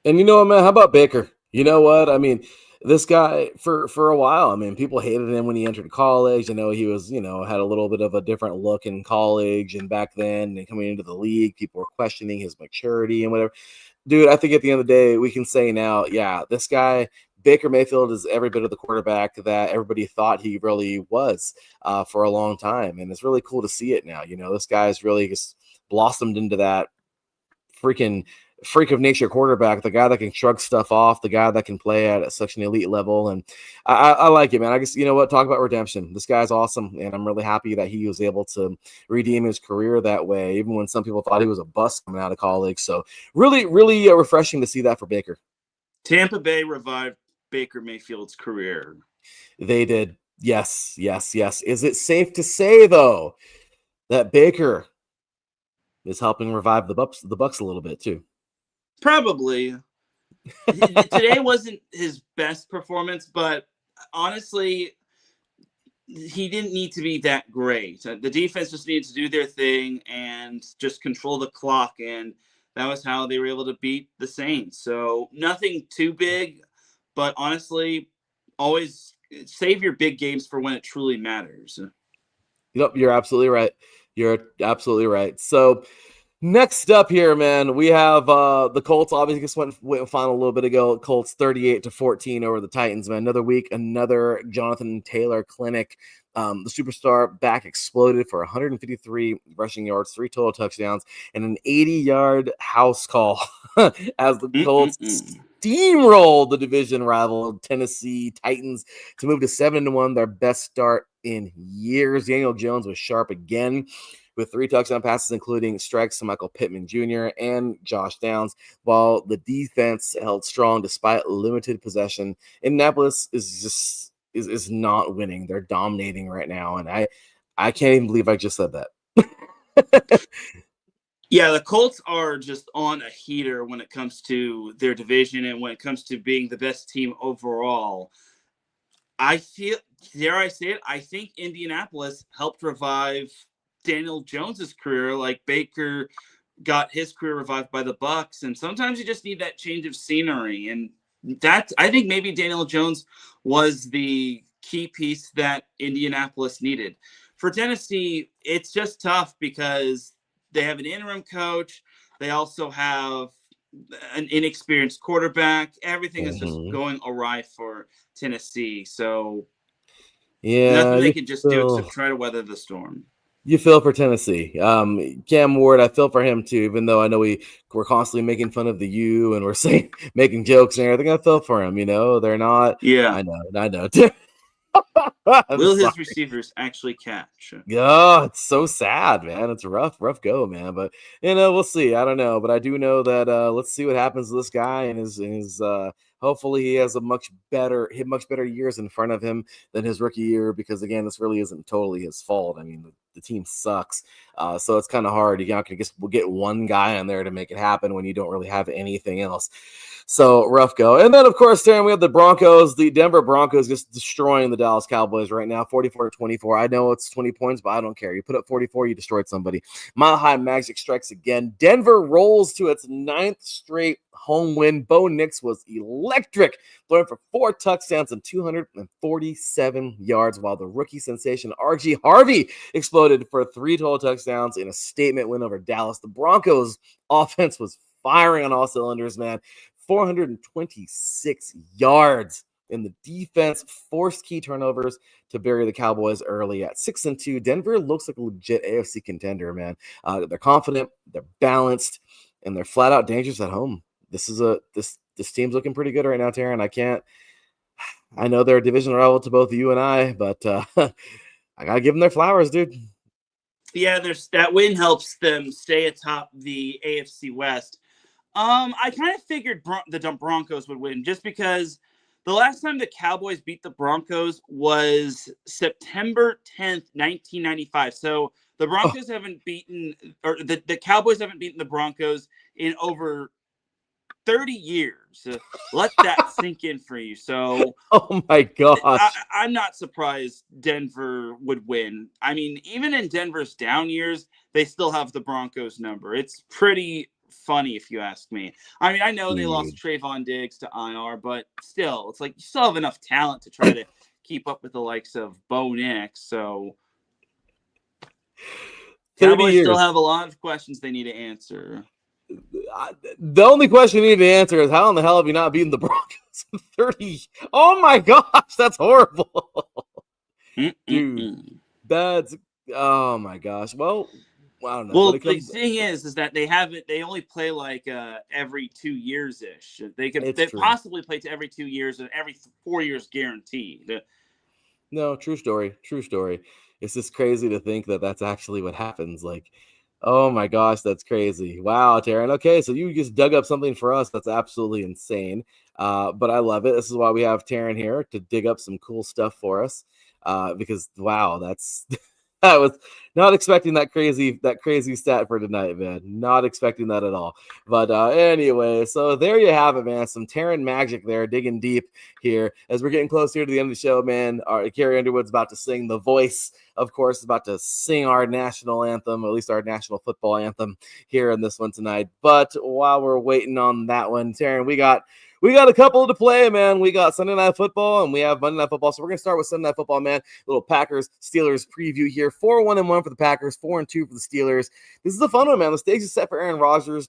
S2: And you know what, man? How about Baker? You know what? I mean, this guy for a while, I mean, people hated him when he entered college. He was, had a little bit of a different look in college and back then, and coming into the league, people were questioning his maturity and whatever. Dude, I think at the end of the day, we can say now, yeah, this guy, Baker Mayfield, is every bit of the quarterback that everybody thought he really was for a long time. And it's really cool to see it now. This guy's really just blossomed into that freak of nature quarterback, the guy that can shrug stuff off, the guy that can play at such an elite level. And I like it, man. I guess, you know what, talk about redemption. This guy's awesome, and I'm really happy that he was able to redeem his career that way, even when some people thought he was a bust coming out of college. So really, really refreshing to see that for Baker.
S3: Tampa Bay revived Baker Mayfield's career.
S2: They did. Yes. Is it safe to say, though, that Baker is helping revive the Bucks a little bit too?
S3: Probably. Today wasn't his best performance, but honestly, he didn't need to be that great. The defense just needed to do their thing and just control the clock, and that was how they were able to beat the Saints. So nothing too big, but honestly, always save your big games for when it truly matters.
S2: Yep, you're absolutely right. You're absolutely right. So next up here, man, we have the Colts. Obviously, just went final a little bit ago. Colts 38-14 over the Titans, man. Another week, another Jonathan Taylor clinic. The superstar back exploded for 153 rushing yards, 3 total touchdowns, and an 80-yard house call as the Colts steamrolled the division rival Tennessee Titans to move to 7-1, their best start in years. Daniel Jones was sharp again with 3 touchdown passes, including strikes to Michael Pittman Jr. and Josh Downs, while the defense held strong despite limited possession. Indianapolis is not winning. They're dominating right now, and I can't even believe I just said that.
S3: Yeah, the Colts are just on a heater when it comes to their division and when it comes to being the best team overall. I feel, dare I say it, I think Indianapolis helped revive Daniel Jones's career, like Baker got his career revived by the Bucs, and sometimes you just need that change of scenery. And that, I think maybe Daniel Jones was the key piece that Indianapolis needed. For Tennessee, it's just tough because they have an interim coach. They also have an inexperienced quarterback. Everything is just going awry for Tennessee. So nothing they can just do except try to weather the storm.
S2: You feel for Tennessee. Cam Ward, I feel for him too, even though I know we're constantly making fun of the U and we're saying making jokes and everything. I feel for him, they're not.
S3: Yeah.
S2: I know.
S3: Will his receivers actually catch?
S2: Yeah, it's so sad, man. It's a rough go, man. But we'll see. I don't know, but I do know that let's see what happens to this guy and his hopefully he has much better years in front of him than his rookie year, because again, this really isn't totally his fault. I mean, the team sucks. So it's kind of hard. You're not going to get one guy on there to make it happen when you don't really have anything else. So rough go. And then, of course, Darren, we have the Broncos, the Denver Broncos just destroying the Dallas Cowboys right now, 44-24. I know it's 20 points, but I don't care. You put up 44, you destroyed somebody. Mile High Magic strikes again. Denver rolls to its 9th straight home win. Bo Nix was electric, throwing for 4 touchdowns and 247 yards, while the rookie sensation RG Harvey exploded for 3 total touchdowns in a statement win over Dallas. The Broncos offense was firing on all cylinders, man. 426 yards, and the defense forced key turnovers to bury the Cowboys early. At 6-2, Denver looks like a legit AFC contender, man. They're confident, they're balanced, and they're flat out dangerous at home. This team's looking pretty good right now, Teran. I know they're a division rival to both you and I, but I gotta give them their flowers, dude.
S3: Yeah, that win helps them stay atop the AFC West. I kind of figured the Broncos would win just because the last time the Cowboys beat the Broncos was September 10th, 1995. So the Broncos haven't beaten, or the Cowboys haven't beaten the Broncos in over 30 years. Let that sink in for you. So,
S2: oh my gosh,
S3: I'm not surprised Denver would win. I mean, even in Denver's down years, they still have the Broncos number. It's pretty funny if you ask me. I mean, I know they lost Trayvon Diggs to IR, but still, it's like you still have enough talent to try to keep up with the likes of Bo Nix. So Cowboys still have a lot of questions they need to answer.
S2: The only question you need to answer is how in the hell have you not beaten the Broncos in 30? Oh my gosh, that's horrible. Dude, that's, oh my gosh. Well, I don't know.
S3: Well, the thing is that they only play like every 2 years ish. They possibly play to every 2 years and every 4 years guaranteed.
S2: No, true story. It's just crazy to think that that's actually what happens. Like, oh my gosh, that's crazy. Wow, Teran. Okay, so you just dug up something for us that's absolutely insane. But I love it. This is why we have Teran here, to dig up some cool stuff for us. Because wow, that's I was not expecting that crazy stat for tonight, man. Not expecting that at all. But anyway, so there you have it, man. Some Teran magic there, digging deep here as we're getting close here to the end of the show, man. Carrie Underwood's about to sing The Voice, of course, is about to sing our national anthem, or at least our national football anthem here in this one tonight. But while we're waiting on that one, Teran, we got a couple to play, man. We got Sunday Night Football and we have Monday Night Football. So we're going to start with Sunday Night Football, man. Little Packers-Steelers preview here. 4-1-1 for the Packers, 4-2 for the Steelers. This is a fun one, man. The stage is set for Aaron Rodgers.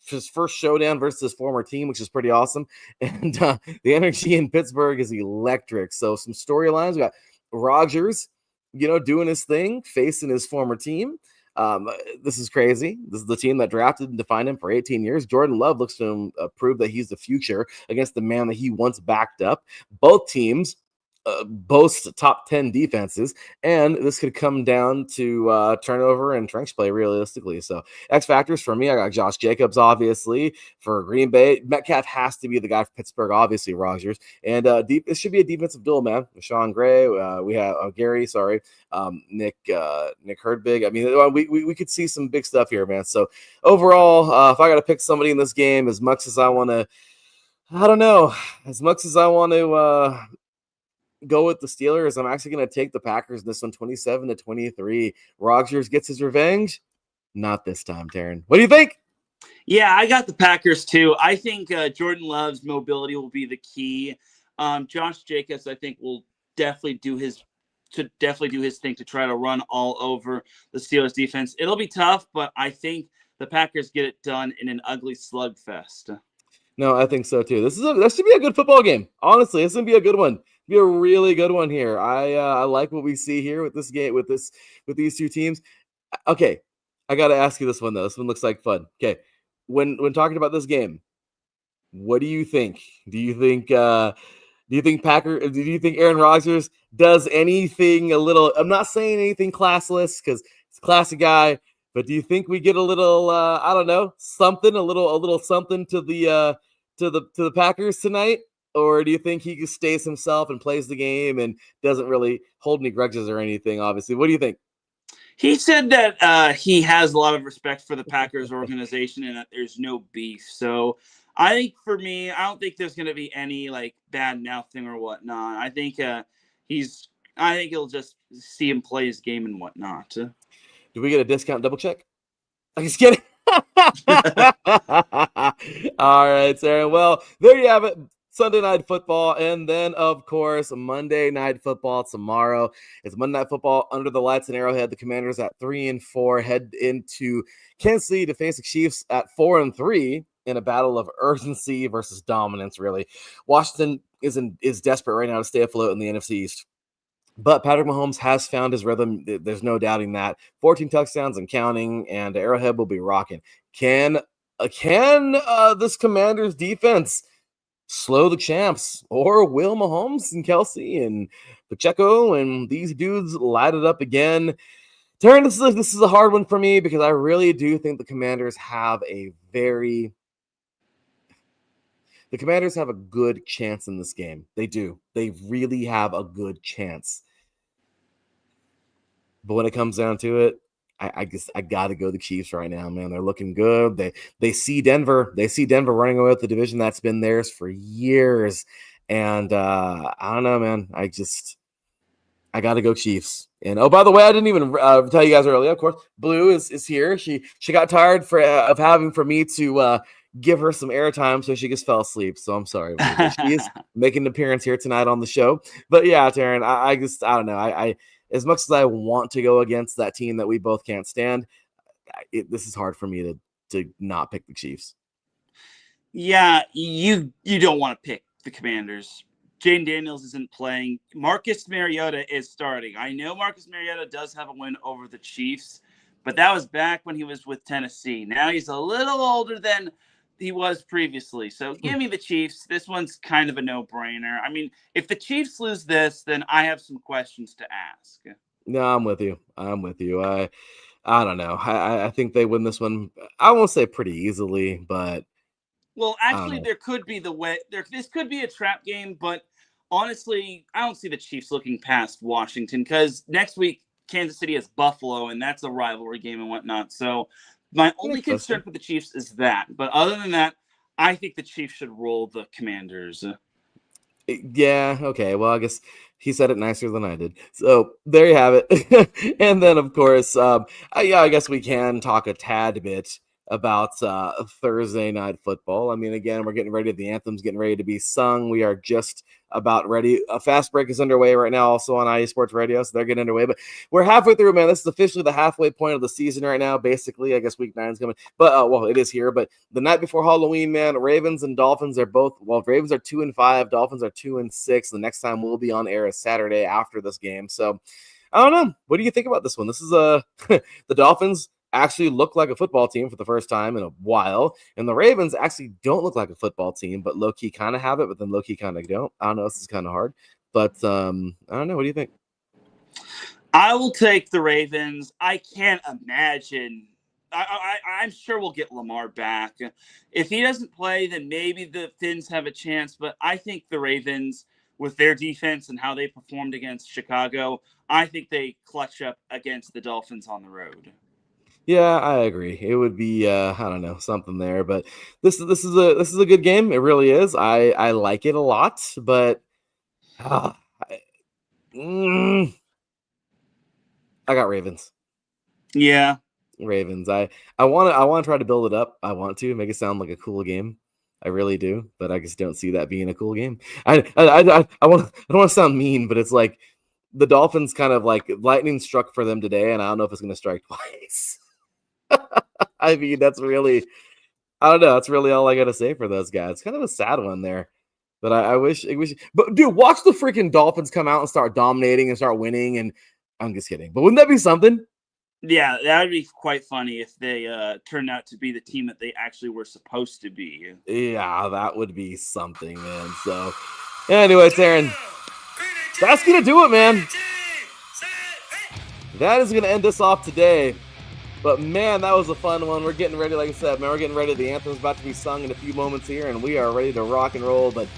S2: His first showdown versus his former team, which is pretty awesome. And the energy in Pittsburgh is electric. So some storylines. We got Rodgers, doing his thing, facing his former team. This is crazy. This is the team that drafted and defined him for 18 years. Jordan Love looks to him prove that he's the future against the man that he once backed up. Both teams boast top 10 defenses, and this could come down to turnover and trench play realistically. So X factors for me, I got Josh Jacobs, obviously, for Green Bay. Metcalf has to be the guy for Pittsburgh, obviously Rodgers. And this should be a defensive duel, man. Sean Gray, we have Gary, Nick Herdbig. I mean, we could see some big stuff here, man. So overall, if I got to pick somebody in this game, as much as I want to go with the Steelers, I'm actually going to take the Packers in this one, 27-23. Rodgers gets his revenge. Not this time, Teran. What do you think?
S3: Yeah, I got the Packers too. I think Jordan Love's mobility will be the key. Josh Jacobs, I think, will definitely do his thing to try to run all over the Steelers defense. It'll be tough, but I think the Packers get it done in an ugly slugfest.
S2: No, I think so too. This should be a good football game. Honestly, this is gonna be a good one. Be a really good one here. I like what we see here with this game, with these two teams. Okay, I got to ask you this one though. This one looks like fun. Okay, when talking about this game, what do you think? Do you think Aaron Rodgers does anything a little? I'm not saying anything classless because it's a classy guy, but do you think we get a little I don't know, something, a little something to the Packers tonight? Or do you think he just stays himself and plays the game and doesn't really hold any grudges or anything, obviously? What do you think?
S3: He said that he has a lot of respect for the Packers organization and that there's no beef. So I think for me, I don't think there's going to be any like bad mouthing or whatnot. I think he'll just see him play his game and whatnot.
S2: Do we get a discount double check? I'm just kidding. All right, Sarah. Well, there you have it. Sunday Night Football, and then, of course, Monday Night Football tomorrow. It's Monday Night Football under the lights in Arrowhead. The Commanders at 3-4 head into Kansas City to face the Chiefs at 4-3 in a battle of urgency versus dominance, really. Washington is desperate right now to stay afloat in the NFC East. But Patrick Mahomes has found his rhythm. There's no doubting that. 14 touchdowns and counting, and Arrowhead will be rocking. Can this Commanders defense slow the champs, or will Mahomes and Kelsey and Pacheco and these dudes light it up again? Teran, this is a hard one for me because I really do think the Commanders have a good chance in this game. They do. They really have a good chance. But when it comes down to it, I guess I gotta go the Chiefs right now, man. They're looking good. They see Denver. They see Denver running away with the division that's been theirs for years. And I don't know, man. I gotta go Chiefs. And oh, by the way, I didn't even tell you guys earlier. Of course, Blue is here. She got tired of having for me to give her some airtime, so she just fell asleep. So I'm sorry, Blue. She is making an appearance here tonight on the show. But yeah, Teran, I don't know. I as much as I want to go against that team that we both can't stand, this is hard for me to not pick the Chiefs.
S3: Yeah, you don't want to pick the Commanders. Jane Daniels isn't playing. Marcus Mariota is starting. I know Marcus Mariota does have a win over the Chiefs, but that was back when he was with Tennessee. Now he's a little older than he was previously. So give me the Chiefs. This one's kind of a no-brainer. I mean, if the Chiefs lose this, then I have some questions to ask.
S2: No, I'm with you. I don't know. I think they win this one. I won't say pretty easily, but
S3: well, actually, there could be this could be a trap game, but honestly, I don't see the Chiefs looking past Washington because next week Kansas City has Buffalo, and that's a rivalry game and whatnot. So my only concern for the Chiefs is that. But other than that, I think the Chiefs should roll the Commanders.
S2: Yeah, okay. Well, I guess he said it nicer than I did. So there you have it. And then, of course, I guess we can talk a tad bit about Thursday night football. I mean, again, we're getting ready. The anthem's getting ready to be sung. We are just about ready. A fast break is underway right now, also on IE Sports Radio, so they're getting underway. But we're halfway through, man. This is officially the halfway point of the season right now, basically. I guess week 9 is coming. But, well, it is here. But the night before Halloween, man, Ravens and Dolphins are both, well, Ravens are 2-5, Dolphins are 2-6. The next time we'll be on air is Saturday after this game. So, I don't know. What do you think about this one? This is the Dolphins actually look like a football team for the first time in a while, and the Ravens actually don't look like a football team, but low-key kind of have it, but then low-key kind of don't. I don't know. This is kind of hard, but I don't know. What do you think?
S3: I will take the Ravens. I can't imagine. I'm sure we'll get Lamar back. If he doesn't play, then maybe the Finns have a chance, but I think the Ravens, with their defense and how they performed against Chicago, I think they clutch up against the Dolphins on the road.
S2: Yeah, I agree. It would be I don't know, something there, but this is a good game. It really is. I like it a lot, but I got Ravens.
S3: Yeah.
S2: Ravens. I want to try to build it up. I want to make it sound like a cool game. I really do, but I just don't see that being a cool game. I don't want to sound mean, but it's like the Dolphins kind of like lightning struck for them today, and I don't know if it's going to strike twice. I mean, that's really, I don't know. That's really all I got to say for those guys. It's kind of a sad one there, but I wish, but dude, watch the freaking Dolphins come out and start dominating and start winning. And I'm just kidding, but wouldn't that be something?
S3: Yeah, that would be quite funny if they turned out to be the team that they actually were supposed to be.
S2: Yeah, that would be something, man. So, anyway, Teran, that's going to do it, man. That is going to end us off today. But, man, that was a fun one. We're getting ready, like I said, man, we're getting ready. The anthem's about to be sung in a few moments here, and we are ready to rock and roll. But,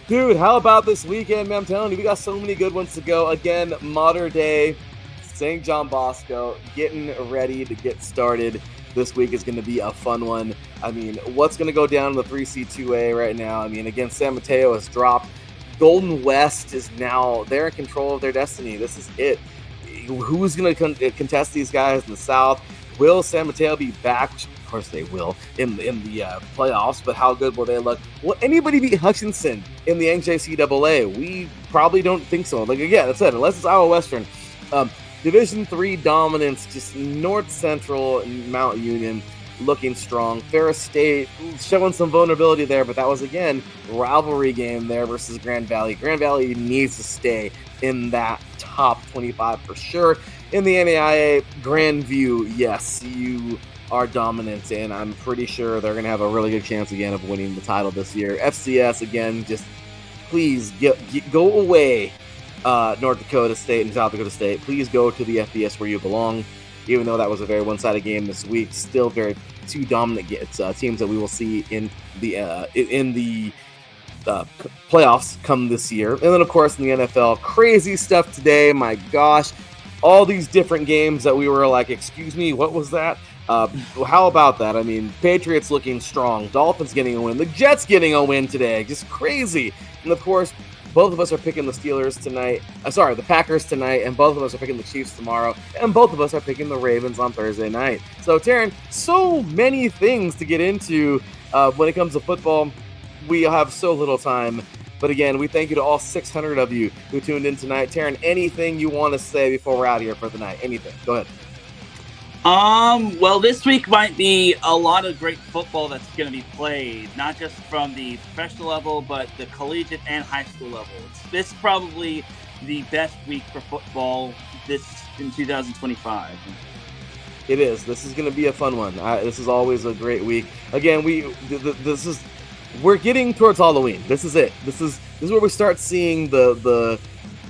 S2: dude, how about this weekend, man? I'm telling you, we got so many good ones to go. Again, Mater Day, St. John Bosco, getting ready to get started. This week is going to be a fun one. I mean, what's going to go down in the 3C2A right now? I mean, again, San Mateo has dropped. Golden West is now, they're in control of their destiny. This is it. Who's going to contest these guys in the South? Will San Mateo be back? Of course they will in the playoffs, but how good will they look? Will anybody beat Hutchinson in the NJCAA? We probably don't think so. Like, again, that's it. Unless it's Iowa Western. Division III dominance, just North Central and Mount Union looking strong. Ferris State showing some vulnerability there, but that was, again, rivalry game there versus Grand Valley. Grand Valley needs to stay in that top 25 for sure. In the NAIA, Grandview, yes, you are dominant, and I'm pretty sure they're going to have a really good chance again of winning the title this year. FCS, again, just please go away, North Dakota State and South Dakota State. Please go to the FBS where you belong. Even though that was a very one-sided game this week, still very two dominant teams that we will see in the playoffs come this year. And then, of course, in the NFL, crazy stuff today. My gosh. All these different games that we were like, excuse me, what was that? How about that? I mean, Patriots looking strong, Dolphins getting a win, the Jets getting a win today, just crazy. And of course, both of us are picking the Steelers tonight. The Packers tonight, and both of us are picking the Chiefs tomorrow, and both of us are picking the Ravens on Thursday night. So, Teran, so many things to get into when it comes to football. We have so little time. But again, we thank you to all 600 of you who tuned in tonight. Teran, anything you want to say before we're out of here for the night? Anything? Go ahead.
S3: Well, this week might be a lot of great football that's going to be played, not just from the professional level, but the collegiate and high school level. This is probably the best week for football in 2025.
S2: It is. This is going to be a fun one. This is always a great week. Again, we're getting towards Halloween. This is it. This is where we start seeing the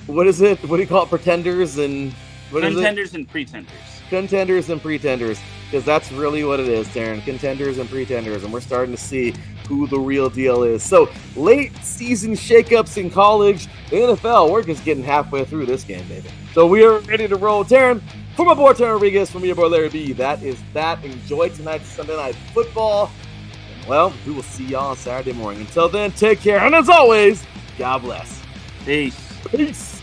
S2: what is it? What do you call it? Pretenders and
S3: contenders and pretenders.
S2: Contenders and pretenders, because that's really what it is, Teran. Contenders and pretenders, and we're starting to see who the real deal is. So late season shakeups in college, the NFL, we're just getting halfway through this game, baby. So we are ready to roll. Teran, for my boy Teran Rodriguez, from your boy Larry B, that is that. Enjoy tonight's Sunday Night Football. And, well, we will see y'all on Saturday morning. Until then, take care. And as always, God bless.
S3: Peace.
S2: Peace.